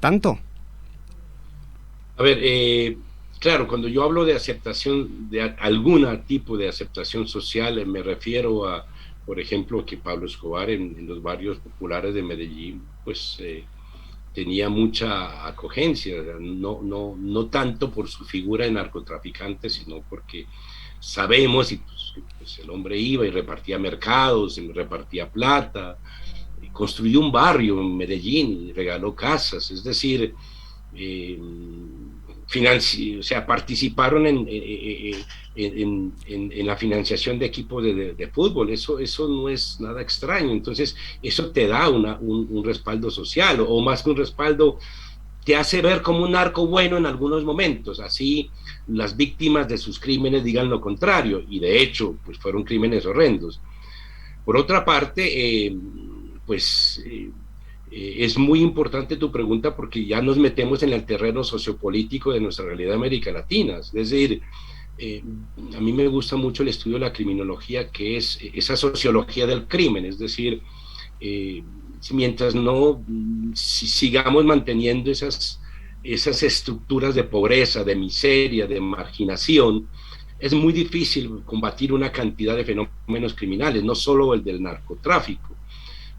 tanto? A ver, claro, cuando yo hablo de aceptación, de algún tipo de aceptación social, me refiero a, por ejemplo, que Pablo Escobar en los barrios populares de Medellín, pues tenía mucha acogencia, no tanto por su figura de narcotraficante, sino porque sabemos, y pues el hombre iba y repartía mercados, y repartía plata, y construyó un barrio en Medellín, y regaló casas, es decir, o sea, participaron en la financiación de equipos de fútbol. Eso no es nada extraño. Entonces eso te da un respaldo social, o más que un respaldo, te hace ver como un narco bueno en algunos momentos, así las víctimas de sus crímenes digan lo contrario, y de hecho pues fueron crímenes horrendos. Por otra parte, es muy importante tu pregunta, porque ya nos metemos en el terreno sociopolítico de nuestra realidad de América Latina. Es decir, a mí me gusta mucho el estudio de la criminología, que es esa sociología del crimen, es decir, mientras no sigamos manteniendo esas estructuras de pobreza, de miseria, de marginación, es muy difícil combatir una cantidad de fenómenos criminales, no solo el del narcotráfico.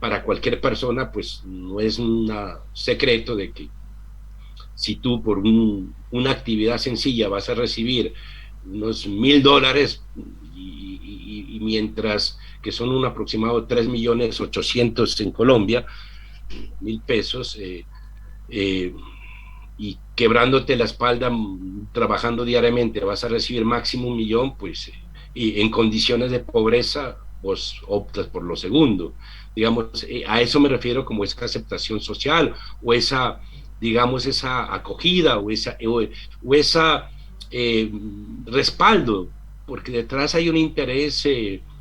Para cualquier persona, pues no es un secreto de que si tú por una actividad sencilla vas a recibir unos $1,000, y mientras que son un aproximado 3.800.000 en Colombia, 1.000 pesos, y quebrándote la espalda, trabajando diariamente, vas a recibir máximo 1.000.000, pues, y en condiciones de pobreza, vos optas por lo segundo. Digamos, a eso me refiero como esa aceptación social, o esa, digamos, esa acogida, o esa respaldo, porque detrás hay un interés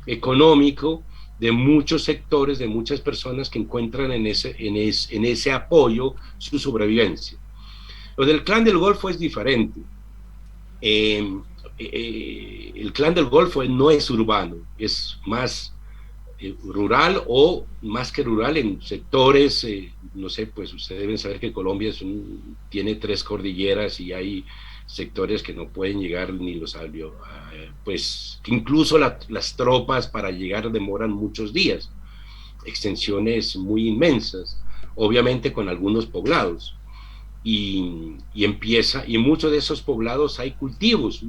económico de muchos sectores, de muchas personas que encuentran en ese apoyo su sobrevivencia. Lo del Clan del Golfo es diferente. El Clan del Golfo no es urbano, es más rural, o más que rural en sectores, no sé, pues ustedes deben saber que Colombia tiene 3 cordilleras, y hay sectores que no pueden llegar ni los avios, pues que incluso las tropas para llegar demoran muchos días, extensiones muy inmensas, obviamente con algunos poblados. Y en muchos de esos poblados hay cultivos,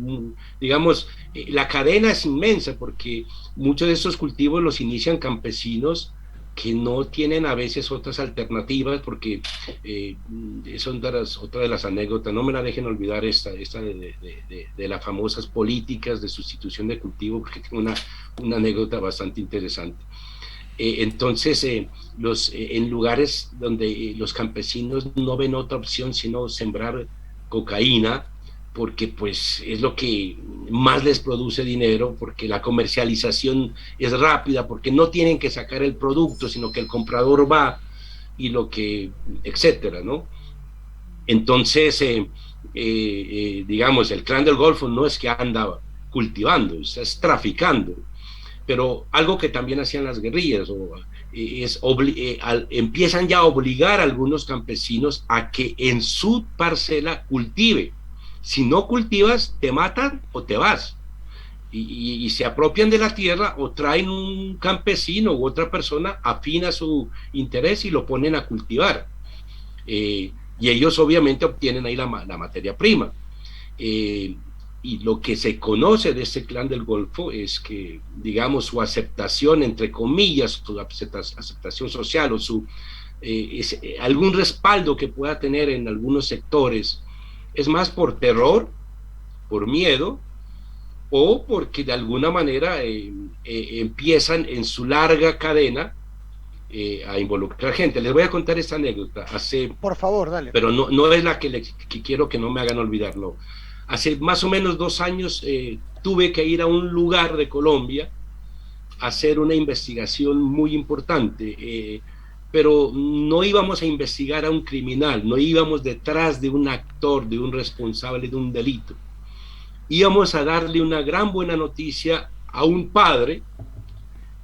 digamos, la cadena es inmensa, porque muchos de esos cultivos los inician campesinos que no tienen a veces otras alternativas, porque son otra de las anécdotas, no me la dejen olvidar, esta de las famosas políticas de sustitución de cultivo, porque tengo una anécdota bastante interesante. Entonces, en lugares donde los campesinos no ven otra opción sino sembrar cocaína, porque pues es lo que más les produce dinero, porque la comercialización es rápida, porque no tienen que sacar el producto, sino que el comprador va y etcétera, ¿no? Entonces, digamos, el Clan del Golfo no es que anda cultivando, es traficando. Pero algo que también hacían las guerrillas, empiezan ya a obligar a algunos campesinos a que en su parcela cultive. Si no cultivas, te matan o te vas. Y se apropian de la tierra o traen un campesino u otra persona afín a su interés y lo ponen a cultivar. Y ellos obviamente obtienen ahí la materia prima. Y lo que se conoce de este clan del Golfo es que, digamos, su aceptación, entre comillas, su aceptación social o algún respaldo que pueda tener en algunos sectores, es más por terror, por miedo, o porque de alguna manera empiezan en su larga cadena a involucrar gente. Les voy a contar esta anécdota. Por favor, dale. Pero no es la que quiero que no me hagan olvidarlo. Hace más o menos 2 años tuve que ir a un lugar de Colombia a hacer una investigación muy importante, pero no íbamos a investigar a un criminal, no íbamos detrás de un actor, de un responsable de un delito. Íbamos a darle una gran buena noticia a un padre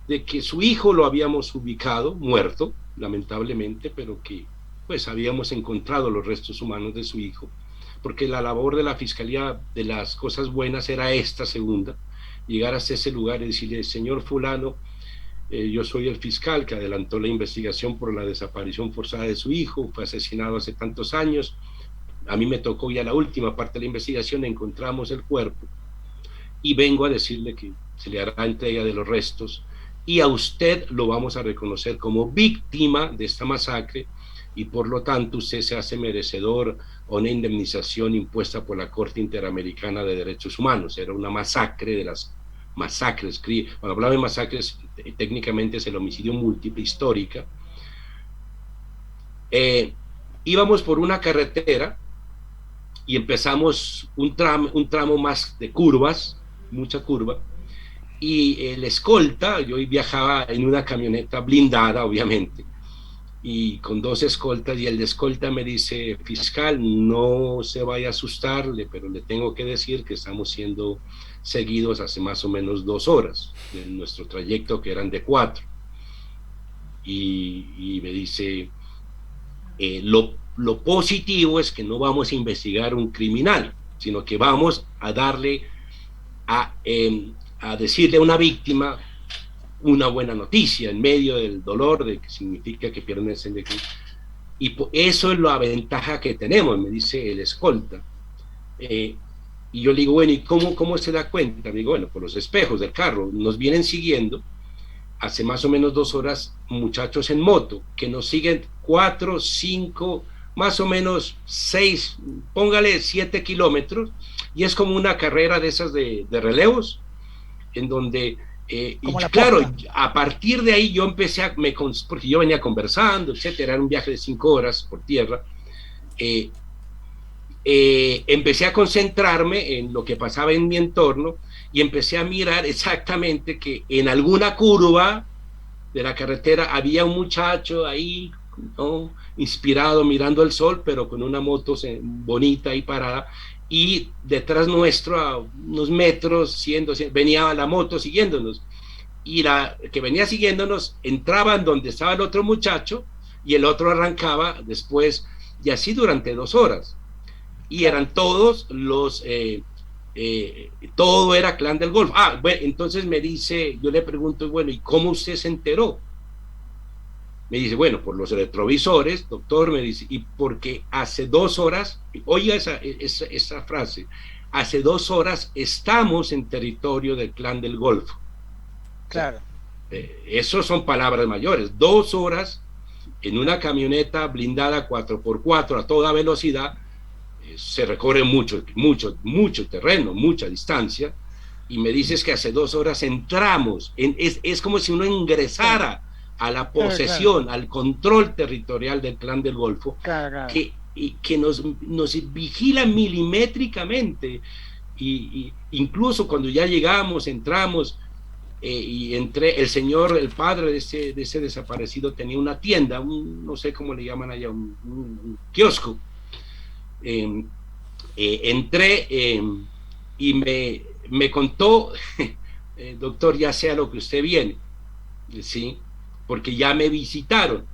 de que su hijo lo habíamos ubicado, muerto, lamentablemente, pero que pues habíamos encontrado los restos humanos de su hijo, porque la labor de la Fiscalía de las Cosas Buenas era esta segunda, llegar hasta ese lugar y decirle: señor fulano, yo soy el fiscal que adelantó la investigación por la desaparición forzada de su hijo, fue asesinado hace tantos años, a mí me tocó ya la última parte de la investigación, encontramos el cuerpo y vengo a decirle que se le hará entrega de los restos y a usted lo vamos a reconocer como víctima de esta masacre y por lo tanto usted se hace merecedor a una indemnización impuesta por la Corte Interamericana de Derechos Humanos. Era una masacre de las masacres, cuando hablaba de masacres técnicamente es el homicidio múltiple histórica. Íbamos por una carretera y empezamos un tramo más de curvas, mucha curva, y el escolta, yo viajaba en una camioneta blindada obviamente, y con 2 escoltas, y el de escolta me dice: fiscal, no se vaya a asustarle, pero le tengo que decir que estamos siendo seguidos hace más o menos 2 horas, de nuestro trayecto que eran de 4, y me dice, lo positivo es que no vamos a investigar un criminal, sino que vamos a darle a decirle a una víctima una buena noticia en medio del dolor de que significa que pierden el sentido. Y eso es la ventaja que tenemos, me dice el escolta. Y yo le digo: bueno, ¿y cómo se da cuenta? Me digo: bueno, por los espejos del carro, nos vienen siguiendo hace más o menos 2 horas muchachos en moto, que nos siguen 4, 5, más o menos 6, póngale 7 kilómetros, y es como una carrera de esas de relevos, en donde, y claro, a partir de ahí yo empecé porque yo venía conversando, etcétera, era un viaje de 5 horas por tierra, empecé a concentrarme en lo que pasaba en mi entorno y empecé a mirar exactamente que en alguna curva de la carretera había un muchacho ahí, ¿no?, inspirado, mirando el sol, pero con una moto bonita ahí parada, y detrás nuestro, a unos metros, venía la moto siguiéndonos, y la que venía siguiéndonos entraba en donde estaba el otro muchacho, y el otro arrancaba después, y así durante 2 horas, y eran todos los... todo era Clan del Golfo. Bueno, entonces me dice, yo le pregunto: bueno, ¿y cómo usted se enteró? Me dice: bueno, por los retrovisores, doctor, me dice, y porque hace 2 horas, oiga esa frase, hace 2 horas estamos en territorio del Clan del Golfo. Claro. Eso son palabras mayores. 2 horas en una camioneta blindada 4x4 a toda velocidad, se recorre mucho terreno, mucha distancia, y me dices que hace 2 horas entramos, es como si uno ingresara a la posesión, al control territorial del Clan del Golfo, que nos vigila milimétricamente, y incluso cuando ya llegamos, entramos, y el padre de ese desaparecido tenía una tienda, no sé cómo le llaman allá, un kiosco. Entré y me contó, doctor, ya sé a lo que usted viene, ¿sí? Porque ya me visitaron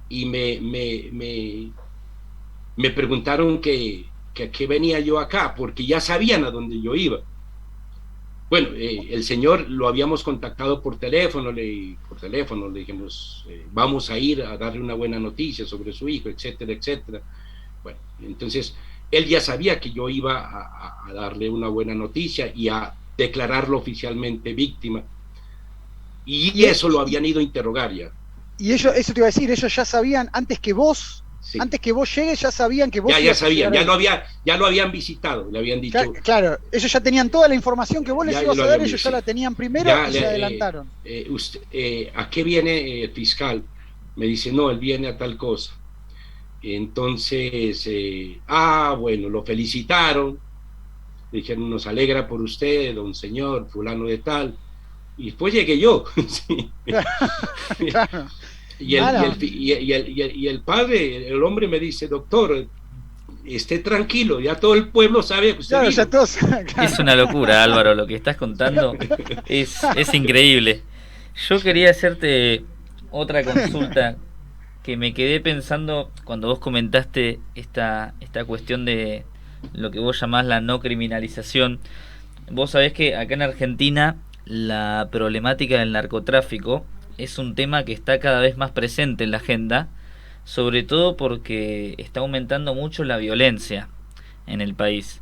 y me preguntaron que que a qué venía yo acá, porque ya sabían a dónde yo iba. Bueno, el señor lo habíamos contactado por teléfono, le dijimos, vamos a ir a darle una buena noticia sobre su hijo, etcétera, etcétera. Bueno, entonces él ya sabía que yo iba a darle una buena noticia y a declararlo oficialmente víctima. Y eso lo habían ido a interrogar ya. Y ellos, eso te iba a decir, ellos ya sabían, antes que vos llegues, ya sabían que vos... Ya sabían, ya lo habían visitado, le habían dicho... Claro, ellos ya tenían toda la información que vos les ibas a dar, ellos ya la tenían primero y se adelantaron. ¿A qué viene el fiscal? Me dice, no, él viene a tal cosa. Entonces, bueno, lo felicitaron, le dijeron, nos alegra por usted, don señor, fulano de tal, y después llegué yo. Sí. Claro. Y el padre, el hombre me dice, doctor, esté tranquilo, ya todo el pueblo sabe que usted claro, vino. ya todos, claro. Es una locura, Álvaro, lo que estás contando es increíble. Yo quería hacerte otra consulta que me quedé pensando cuando vos comentaste esta cuestión de lo que vos llamás la no criminalización. Vos sabés que acá en Argentina la problemática del narcotráfico es un tema que está cada vez más presente en la agenda, sobre todo porque está aumentando mucho la violencia en el país.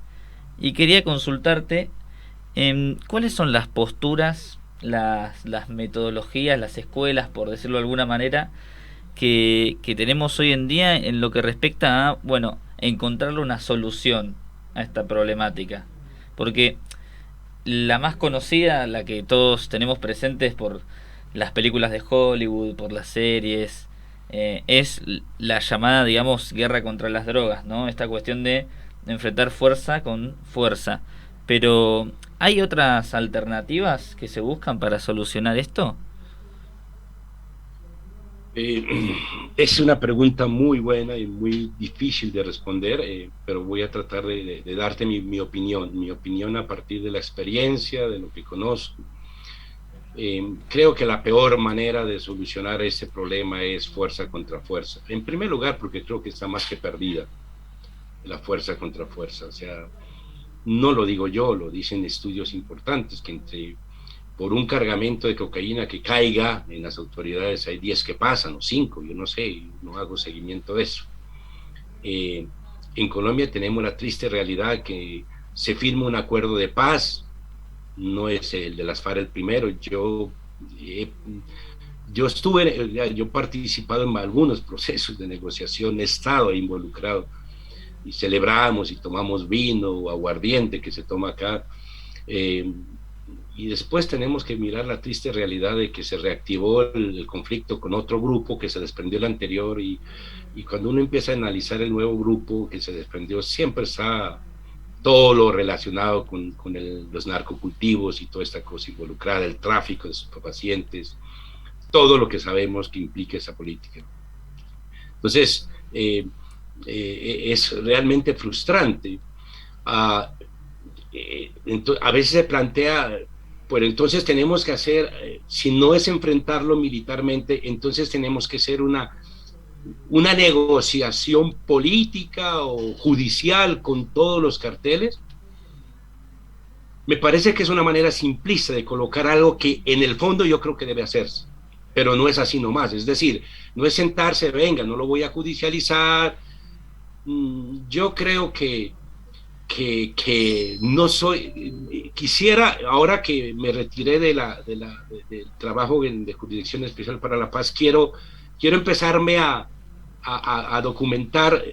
Y quería consultarte cuáles son las posturas, las metodologías, las escuelas, por decirlo de alguna manera, que tenemos hoy en día en lo que respecta a, bueno, encontrarle una solución a esta problemática. Porque la más conocida, la que todos tenemos presentes por las películas de Hollywood, por las series, es la llamada, digamos, guerra contra las drogas, ¿no? Esta cuestión de enfrentar fuerza con fuerza. Pero, ¿hay otras alternativas que se buscan para solucionar esto? Es una pregunta muy buena y muy difícil de responder, pero voy a tratar de darte mi opinión a partir de la experiencia, de lo que conozco. Creo que la peor manera de solucionar ese problema es fuerza contra fuerza. En primer lugar, porque creo que está más que perdida la fuerza contra fuerza. O sea, no lo digo yo, lo dicen estudios importantes, que por un cargamento de cocaína que caiga en las autoridades hay 10 que pasan, o 5, yo no sé, no hago seguimiento de eso. En Colombia tenemos la triste realidad que se firma un acuerdo de paz, no es el de las FARC el primero. Yo he participado en algunos procesos de negociación, he estado involucrado y celebramos y tomamos vino o aguardiente que se toma acá, y después tenemos que mirar la triste realidad de que se reactivó el conflicto con otro grupo que se desprendió del anterior, y cuando uno empieza a analizar el nuevo grupo que se desprendió, siempre está todo lo relacionado con los narcocultivos y toda esta cosa involucrada, el tráfico de estupefacientes, todo lo que sabemos que implica esa política. Entonces, es realmente frustrante. A veces se plantea, pues entonces tenemos que hacer, si no es enfrentarlo militarmente, entonces tenemos que hacer una negociación política o judicial con todos los carteles. Me parece que es una manera simplista de colocar algo que en el fondo yo creo que debe hacerse, pero no es así nomás. Es decir, no es sentarse, venga, no lo voy a judicializar. Yo creo que no soy, quisiera, ahora que me retiré del trabajo de Jurisdicción Especial para la Paz, quiero empezarme a documentar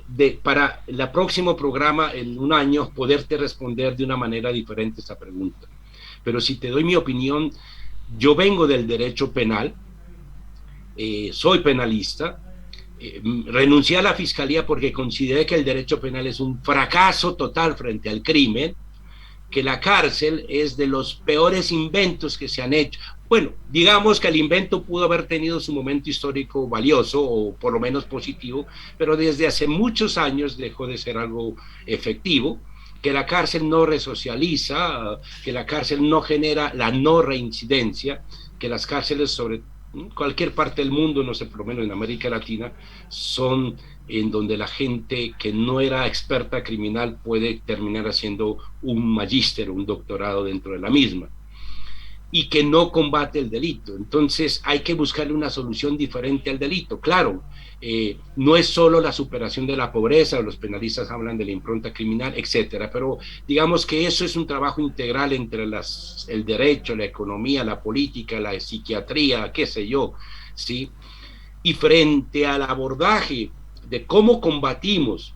para el próximo programa en un año poderte responder de una manera diferente esta pregunta. Pero si te doy mi opinión, yo vengo del derecho penal, soy penalista, renuncié a la fiscalía porque consideré que el derecho penal es un fracaso total frente al crimen, que la cárcel es de los peores inventos que se han hecho. Bueno, digamos que el invento pudo haber tenido su momento histórico valioso, o por lo menos positivo, pero desde hace muchos años dejó de ser algo efectivo, que la cárcel no resocializa, que la cárcel no genera la no reincidencia, que las cárceles Cualquier parte del mundo, no sé, por lo menos en América Latina, son en donde la gente que no era experta criminal puede terminar haciendo un magíster o un doctorado dentro de la misma, y que no combate el delito. Entonces hay que buscarle una solución diferente al delito. Claro, no es solo la superación de la pobreza, los penalistas hablan de la impronta criminal, etcétera, pero digamos que eso es un trabajo integral entre el derecho, la economía, la política, la psiquiatría, qué sé yo, ¿sí? Y frente al abordaje de cómo combatimos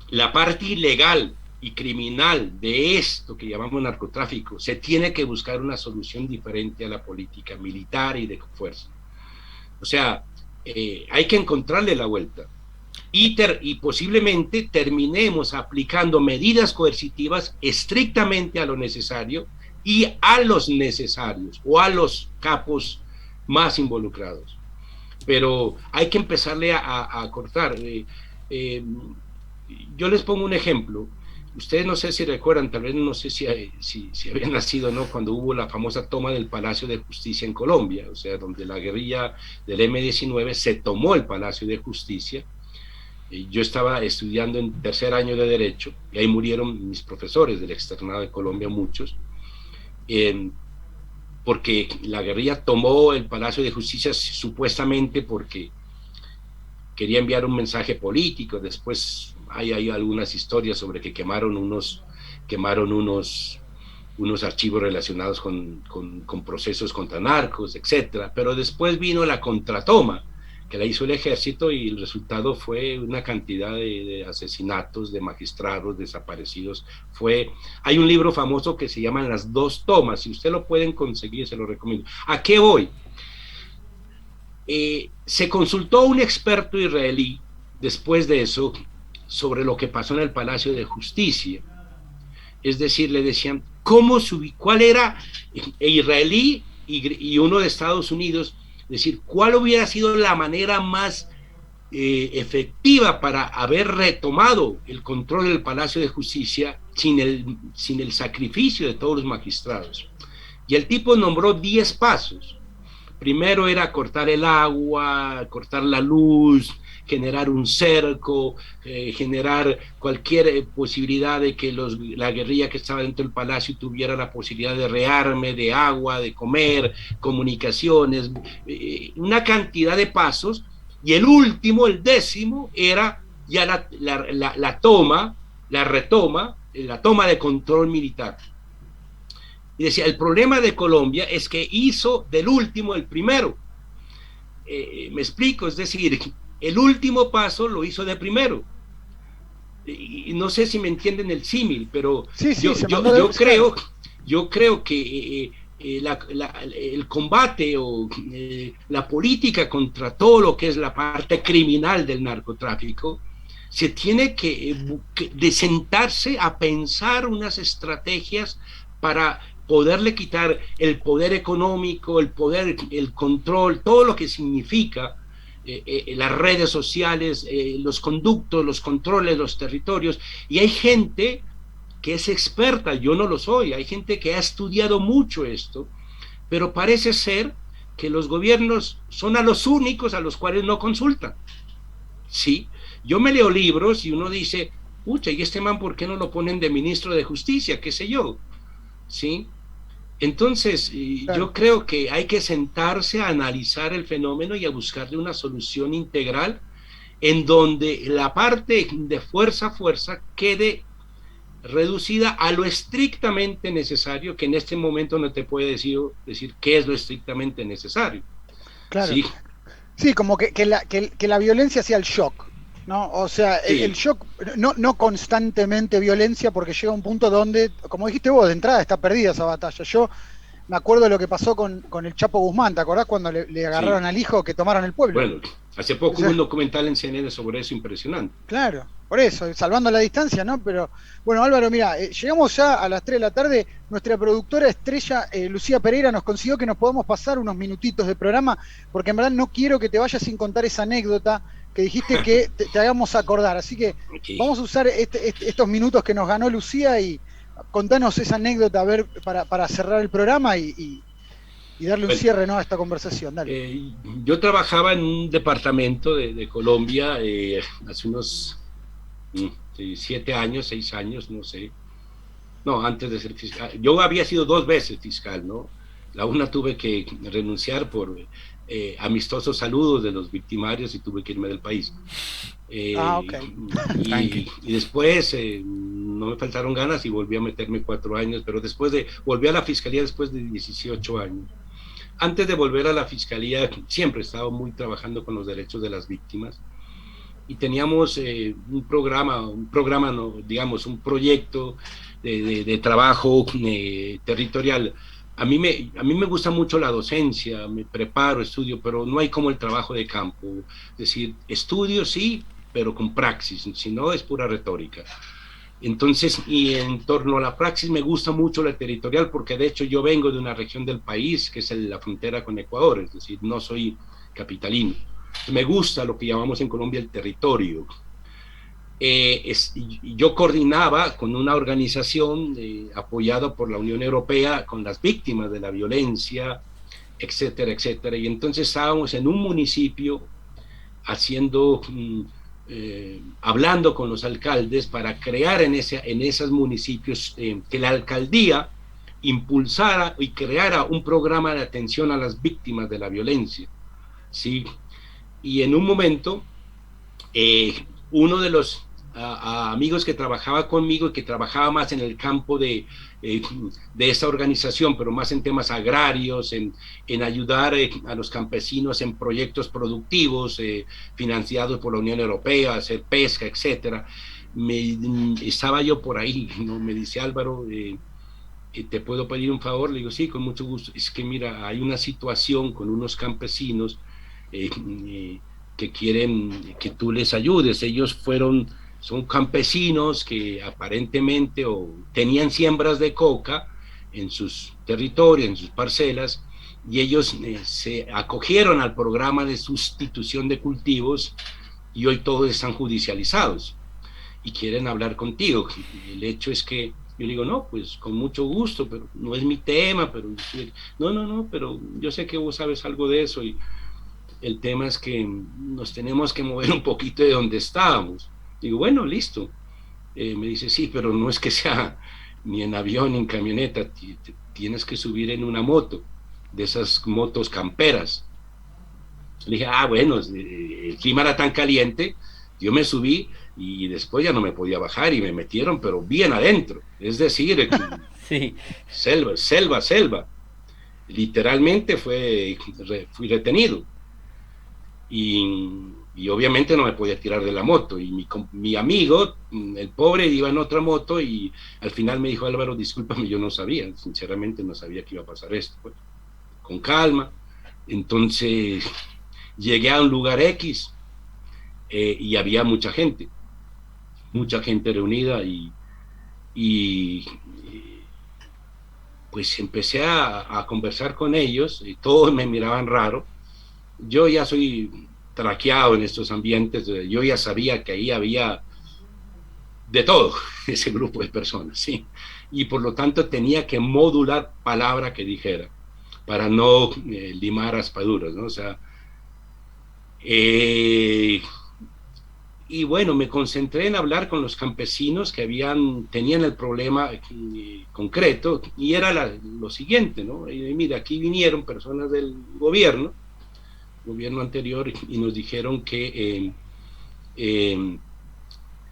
la parte ilegal y criminal de esto que llamamos narcotráfico, se tiene que buscar una solución diferente a la política militar y de fuerza. O sea, hay que encontrarle la vuelta y posiblemente terminemos aplicando medidas coercitivas estrictamente a lo necesario y a los necesarios o a los capos más involucrados. Pero hay que empezarle a cortar. Yo les pongo un ejemplo. Ustedes no sé si recuerdan, tal vez no sé si habían nacido o no, cuando hubo la famosa toma del Palacio de Justicia en Colombia, o sea, donde la guerrilla del M-19 se tomó el Palacio de Justicia. Yo estaba estudiando en tercer año de Derecho, y ahí murieron mis profesores del externado de Colombia, muchos, porque la guerrilla tomó el Palacio de Justicia supuestamente porque quería enviar un mensaje político. Después hay algunas historias sobre que quemaron unos archivos relacionados con procesos contra narcos, etcétera. Pero después vino la contratoma, que la hizo el ejército, y el resultado fue una cantidad de asesinatos, de magistrados desaparecidos. Hay un libro famoso que se llama Las dos tomas, si usted lo pueden conseguir, se lo recomiendo. ¿A qué voy? Se consultó a un experto israelí después de eso sobre lo que pasó en el Palacio de Justicia. Es decir, le decían cuál era israelí y uno de Estados Unidos, es decir, cuál hubiera sido la manera más efectiva para haber retomado el control del Palacio de Justicia sin el sacrificio de todos los magistrados. Y el tipo nombró 10 pasos. Primero era cortar el agua, cortar la luz, generar un cerco, generar cualquier posibilidad de que la guerrilla que estaba dentro del palacio tuviera la posibilidad de rearme, de agua, de comer, comunicaciones, una cantidad de pasos. Y el último, el 10º, era ya la toma de control militar. Y decía, el problema de Colombia es que hizo del último el primero. Me explico, es decir, el último paso lo hizo de primero. Y no sé si me entienden el símil, pero sí, yo creo que el combate o la política contra todo lo que es la parte criminal del narcotráfico se tiene de sentarse a pensar unas estrategias para poderle quitar el poder económico, el control, todo lo que significa las redes sociales, los conductos, los controles, los territorios. Y hay gente que es experta, yo no lo soy, hay gente que ha estudiado mucho esto, pero parece ser que los gobiernos son a los únicos a los cuales no consultan. Sí, yo me leo libros y uno dice, pucha, ¿y este man por qué no lo ponen de ministro de Justicia? ¿Qué sé yo? ¿Sí? Entonces, claro, yo creo que hay que sentarse a analizar el fenómeno y a buscarle una solución integral en donde la parte de fuerza quede reducida a lo estrictamente necesario, que en este momento no te puede decir qué es lo estrictamente necesario. Claro. Sí, como que la violencia sea el shock, ¿no? O sea, sí, el shock, no constantemente violencia, porque llega un punto donde, como dijiste vos, de entrada está perdida esa batalla. Yo me acuerdo de lo que pasó con el Chapo Guzmán, ¿te acordás cuando le agarraron al hijo que tomaron el pueblo? Bueno, hace poco hubo un documental en CNN sobre eso impresionante. Claro, por eso, salvando la distancia, ¿no? Pero, bueno, Álvaro, mira, llegamos ya a las 3 de la tarde, nuestra productora estrella, Lucía Pereira, nos consiguió que nos podamos pasar unos minutitos de programa, porque en verdad no quiero que te vayas sin contar esa anécdota que dijiste que te hagamos acordar, así que vamos a usar estos minutos que nos ganó Lucía y contanos esa anécdota, a ver, para cerrar el programa y y darle un Bueno, cierre, ¿no?, a esta conversación. Dale. Yo trabajaba en un departamento de Colombia hace unos 7 años, 6 años, no sé. No, antes de ser fiscal. Yo había sido 2 veces fiscal, ¿no? La una tuve que renunciar por amistosos saludos de los victimarios y tuve que irme del país. Ok. Y después no me faltaron ganas y volví a meterme 4 años, pero volví a la fiscalía después de 18 años. Antes de volver a la fiscalía, siempre he estado muy trabajando con los derechos de las víctimas y teníamos un programa no, digamos, un proyecto de trabajo territorial. A mí me gusta mucho la docencia, me preparo, estudio, pero no hay como el trabajo de campo. Es decir, estudio sí, pero con praxis, si no es pura retórica. Entonces, y en torno a la praxis me gusta mucho la territorial, porque de hecho yo vengo de una región del país que es la frontera con Ecuador, es decir, no soy capitalino. Me gusta lo que llamamos en Colombia el territorio. Yo coordinaba con una organización apoyada por la Unión Europea con las víctimas de la violencia, etcétera, etcétera. Y entonces estábamos en un municipio haciendo... hablando con los alcaldes para crear en esos municipios que la alcaldía impulsara y creara un programa de atención a las víctimas de la violencia, ¿sí? Y en un momento uno de los amigos que trabajaba conmigo y que trabajaba más en el campo de esa organización, pero más en temas agrarios, en ayudar a los campesinos en proyectos productivos financiados por la Unión Europea, hacer pesca, etcétera. Estaba yo por ahí, ¿no? Me dice: Álvaro, ¿te puedo pedir un favor? Le digo: sí, con mucho gusto. Es que mira, hay una situación con unos campesinos que quieren que tú les ayudes. Ellos son campesinos que aparentemente tenían siembras de coca en sus territorios, en sus parcelas, y ellos se acogieron al programa de sustitución de cultivos y hoy todos están judicializados y quieren hablar contigo. El hecho es que yo digo: no, pues con mucho gusto, pero no es mi tema, pero no, pero yo sé que vos sabes algo de eso y el tema es que nos tenemos que mover un poquito de donde estábamos. Digo: bueno, listo. Me dice: sí, pero no es que sea ni en avión ni en camioneta, tienes que subir en una moto, de esas motos camperas. Le dije: bueno, el clima era tan caliente, yo me subí y después ya no me podía bajar y me metieron, pero bien adentro. Es decir, sí. selva. Literalmente fui retenido. Y obviamente no me podía tirar de la moto, y mi amigo, el pobre, iba en otra moto y al final me dijo: Álvaro, discúlpame, yo no sabía, sinceramente no sabía que iba a pasar esto. Pues, con calma. Entonces llegué a un lugar X y había mucha gente reunida y pues empecé a conversar con ellos y todos me miraban raro. Yo ya soy traqueado en estos ambientes, yo ya sabía que ahí había de todo, ese grupo de personas, ¿sí? Y por lo tanto tenía que modular palabra que dijera, para no limar aspaduras, ¿no? O sea, y bueno, me concentré en hablar con los campesinos que tenían el problema concreto, y era lo siguiente, ¿no? Mira, aquí vinieron personas del gobierno anterior y nos dijeron que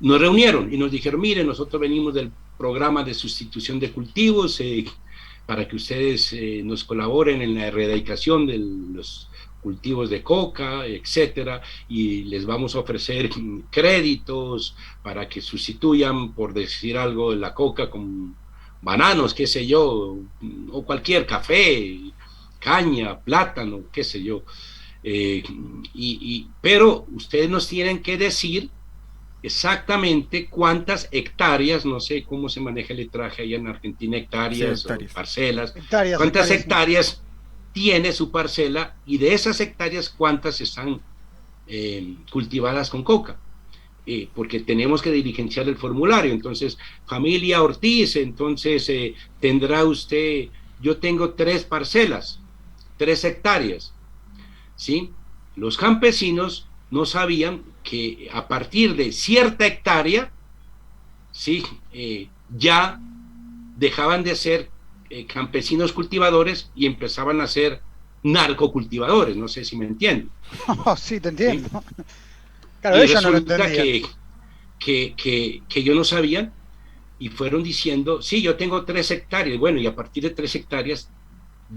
nos reunieron y nos dijeron: miren, nosotros venimos del programa de sustitución de cultivos para que ustedes nos colaboren en la erradicación de los cultivos de coca, etcétera, y les vamos a ofrecer créditos para que sustituyan, por decir algo, la coca con bananos, qué sé yo, o cualquier café, caña, plátano, qué sé yo. Pero ustedes nos tienen que decir exactamente cuántas hectáreas, no sé cómo se maneja el letraje allá en Argentina, hectáreas, sí, o parcelas, cuántas hectáreas tiene su parcela, y de esas hectáreas cuántas están cultivadas con coca, porque tenemos que diligenciar el formulario. Entonces, familia Ortiz, entonces tendrá usted, yo tengo 3 parcelas, 3 hectáreas, ¿sí? Los campesinos no sabían que a partir de cierta hectárea, ¿sí? Ya dejaban de ser campesinos cultivadores y empezaban a ser narcocultivadores, no sé si me entienden. Oh, sí, te entiendo. ¿Sí? Claro, Y ellos no lo resulta entendían. que ellos no sabían y fueron diciendo, sí, yo tengo 3 hectáreas, bueno, y a partir de 3 hectáreas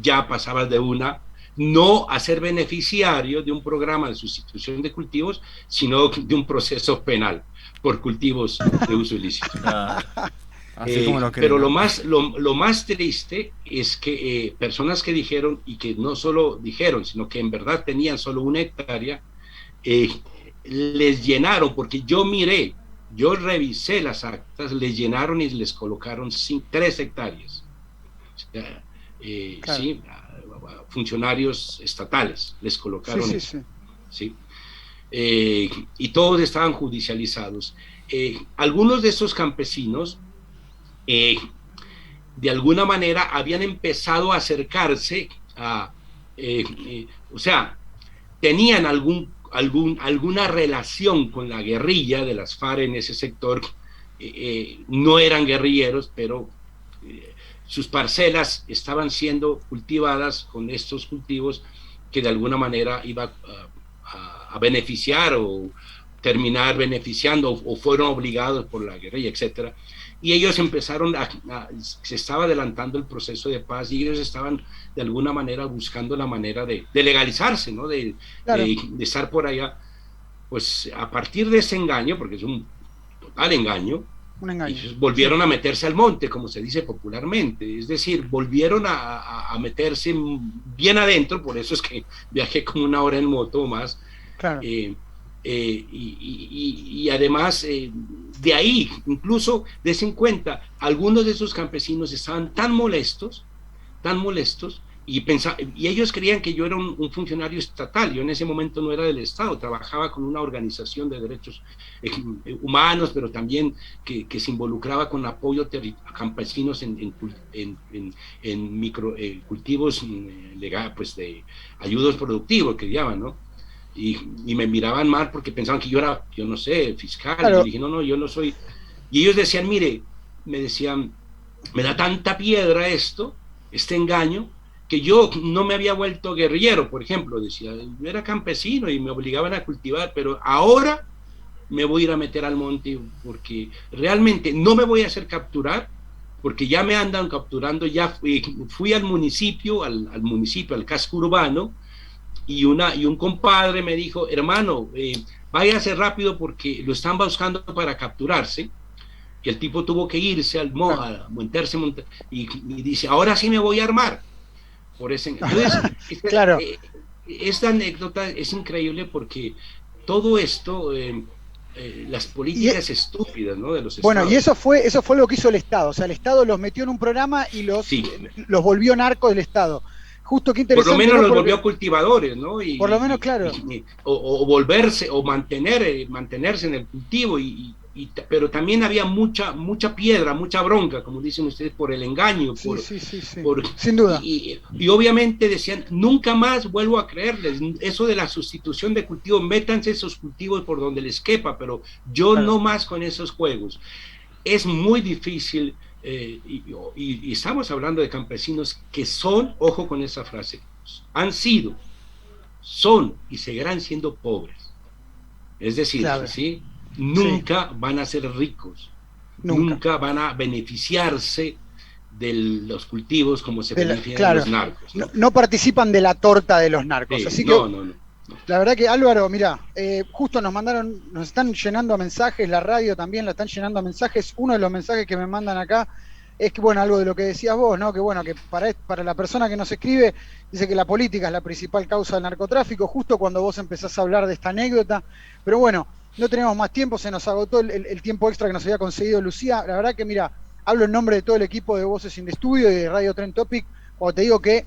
ya pasabas de una, no a ser beneficiario de un programa de sustitución de cultivos, sino de un proceso penal por cultivos de uso ilícito. Claro. Así como lo creen, Pero ¿no? lo más triste es que personas que dijeron, y que no solo dijeron, sino que en verdad tenían solo 1 hectárea, les llenaron, porque yo revisé las actas, les llenaron y les colocaron 3 hectáreas. O sea, Claro. sí, funcionarios estatales les Sí, colocaron sí, eso, sí. ¿sí? Y todos estaban judicializados. Algunos de esos campesinos, de alguna manera, habían empezado a acercarse a, o sea, tenían alguna relación con la guerrilla de las FARC en ese sector, no eran guerrilleros, pero sus parcelas estaban siendo cultivadas con estos cultivos que de alguna manera iba a beneficiar o terminar beneficiando o fueron obligados por la guerrilla, etcétera. Y ellos empezaron se estaba adelantando el proceso de paz y ellos estaban de alguna manera buscando la manera de legalizarse, ¿no? Claro. De estar por allá. Pues a partir de ese engaño, porque es un total engaño, Un engaño. ellos volvieron a meterse al monte, como se dice popularmente, es decir, volvieron a meterse bien adentro, por eso es que viajé como 1 hora en moto o más, Claro. y además de ahí, incluso desen cuenta, algunos de esos campesinos estaban tan molestos, y ellos creían que yo era un funcionario estatal. Yo en ese momento no era del Estado, trabajaba con una organización de derechos humanos, pero también que se involucraba con apoyo a campesinos en cultivos pues de ayudos productivos, que llaman, ¿no? Y me miraban mal porque pensaban que yo era, yo no sé, fiscal. Claro. Yo dije, no, yo no soy. Y ellos decían, mire, me decían, me da tanta piedra este engaño, que yo no me había vuelto guerrillero, por ejemplo, decía, yo era campesino y me obligaban a cultivar, pero ahora me voy a ir a meter al monte porque realmente no me voy a hacer capturar, porque ya me andan capturando. Ya fui al municipio, al casco urbano, y un compadre me dijo, hermano, váyase rápido porque lo están buscando para capturarse. Y el tipo tuvo que irse a montarse, y dice, ahora sí me voy a armar. Por ese, entonces, Claro. Esta anécdota es increíble porque todo esto, las políticas estúpidas, ¿no? De los Bueno, estados. y eso fue lo que hizo el Estado. O sea, el Estado los metió en un programa y los volvió narcos del Estado. Justo, qué interesante. Por lo menos ¿no? los Porque, volvió cultivadores, ¿no? por lo menos, claro. O volverse, o mantenerse en el cultivo, pero también había mucha piedra, mucha bronca, como dicen ustedes, por el engaño. Sí. Sin duda. Y obviamente decían, nunca más vuelvo a creerles, eso de la sustitución de cultivos, métanse esos cultivos por donde les quepa, pero yo Claro. no más con esos juegos. Es muy difícil, y estamos hablando de campesinos que son, ojo con esa frase, han sido, son y seguirán siendo pobres. Es decir, Claro. ¿sí? Nunca van a ser ricos, nunca van a beneficiarse de los cultivos como se benefician claro. los narcos, ¿no? No participan de la torta de los narcos. Sí, Así no. La verdad que, Álvaro, mira, justo nos están llenando mensajes, la radio también la están llenando mensajes. Uno de los mensajes que me mandan acá es que, bueno, algo de lo que decías vos, ¿no? Que bueno, que para la persona que nos escribe, dice que la política es la principal causa del narcotráfico, justo cuando vos empezás a hablar de esta anécdota. Pero bueno, no tenemos más tiempo, se nos agotó el tiempo extra que nos había conseguido Lucía. La verdad que, mira, hablo en nombre de todo el equipo de Voces in the Studio y de Radio Trend Topic, cuando te digo que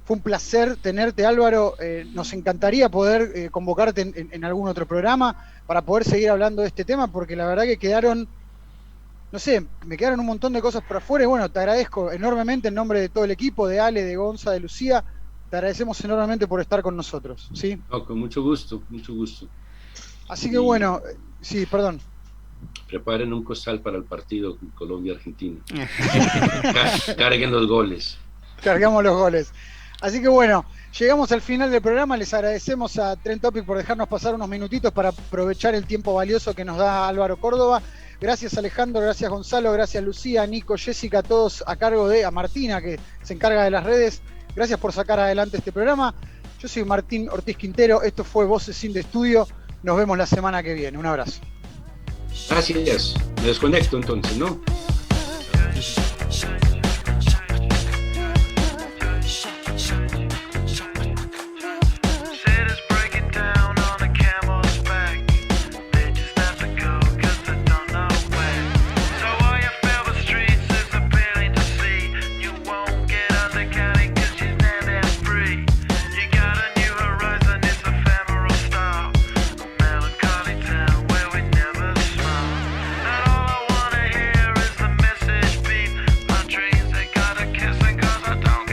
fue un placer tenerte, Álvaro. Nos encantaría poder convocarte en algún otro programa para poder seguir hablando de este tema, porque la verdad que me quedaron un montón de cosas por afuera. Y bueno, te agradezco enormemente en nombre de todo el equipo, de Ale, de Gonza, de Lucía. te agradecemos enormemente por estar con nosotros, ¿sí? No, con mucho gusto, mucho gusto. Así que bueno, sí, perdón. Preparen un costal para el partido Colombia-Argentina. Carguen los goles. Cargamos los goles. Así que bueno, llegamos al final del programa. Les agradecemos a Trend Topic por dejarnos pasar unos minutitos para aprovechar el tiempo valioso que nos da Álvaro Córdoba. Gracias Alejandro, gracias Gonzalo, gracias Lucía, Nico, Jessica, todos a cargo de a Martina, que se encarga de las redes. Gracias por sacar adelante este programa. Yo soy Martín Ortiz Quintero, esto fue Voces Sin de Estudio. Nos vemos la semana que viene. Un abrazo. Gracias. Me desconecto entonces, ¿no?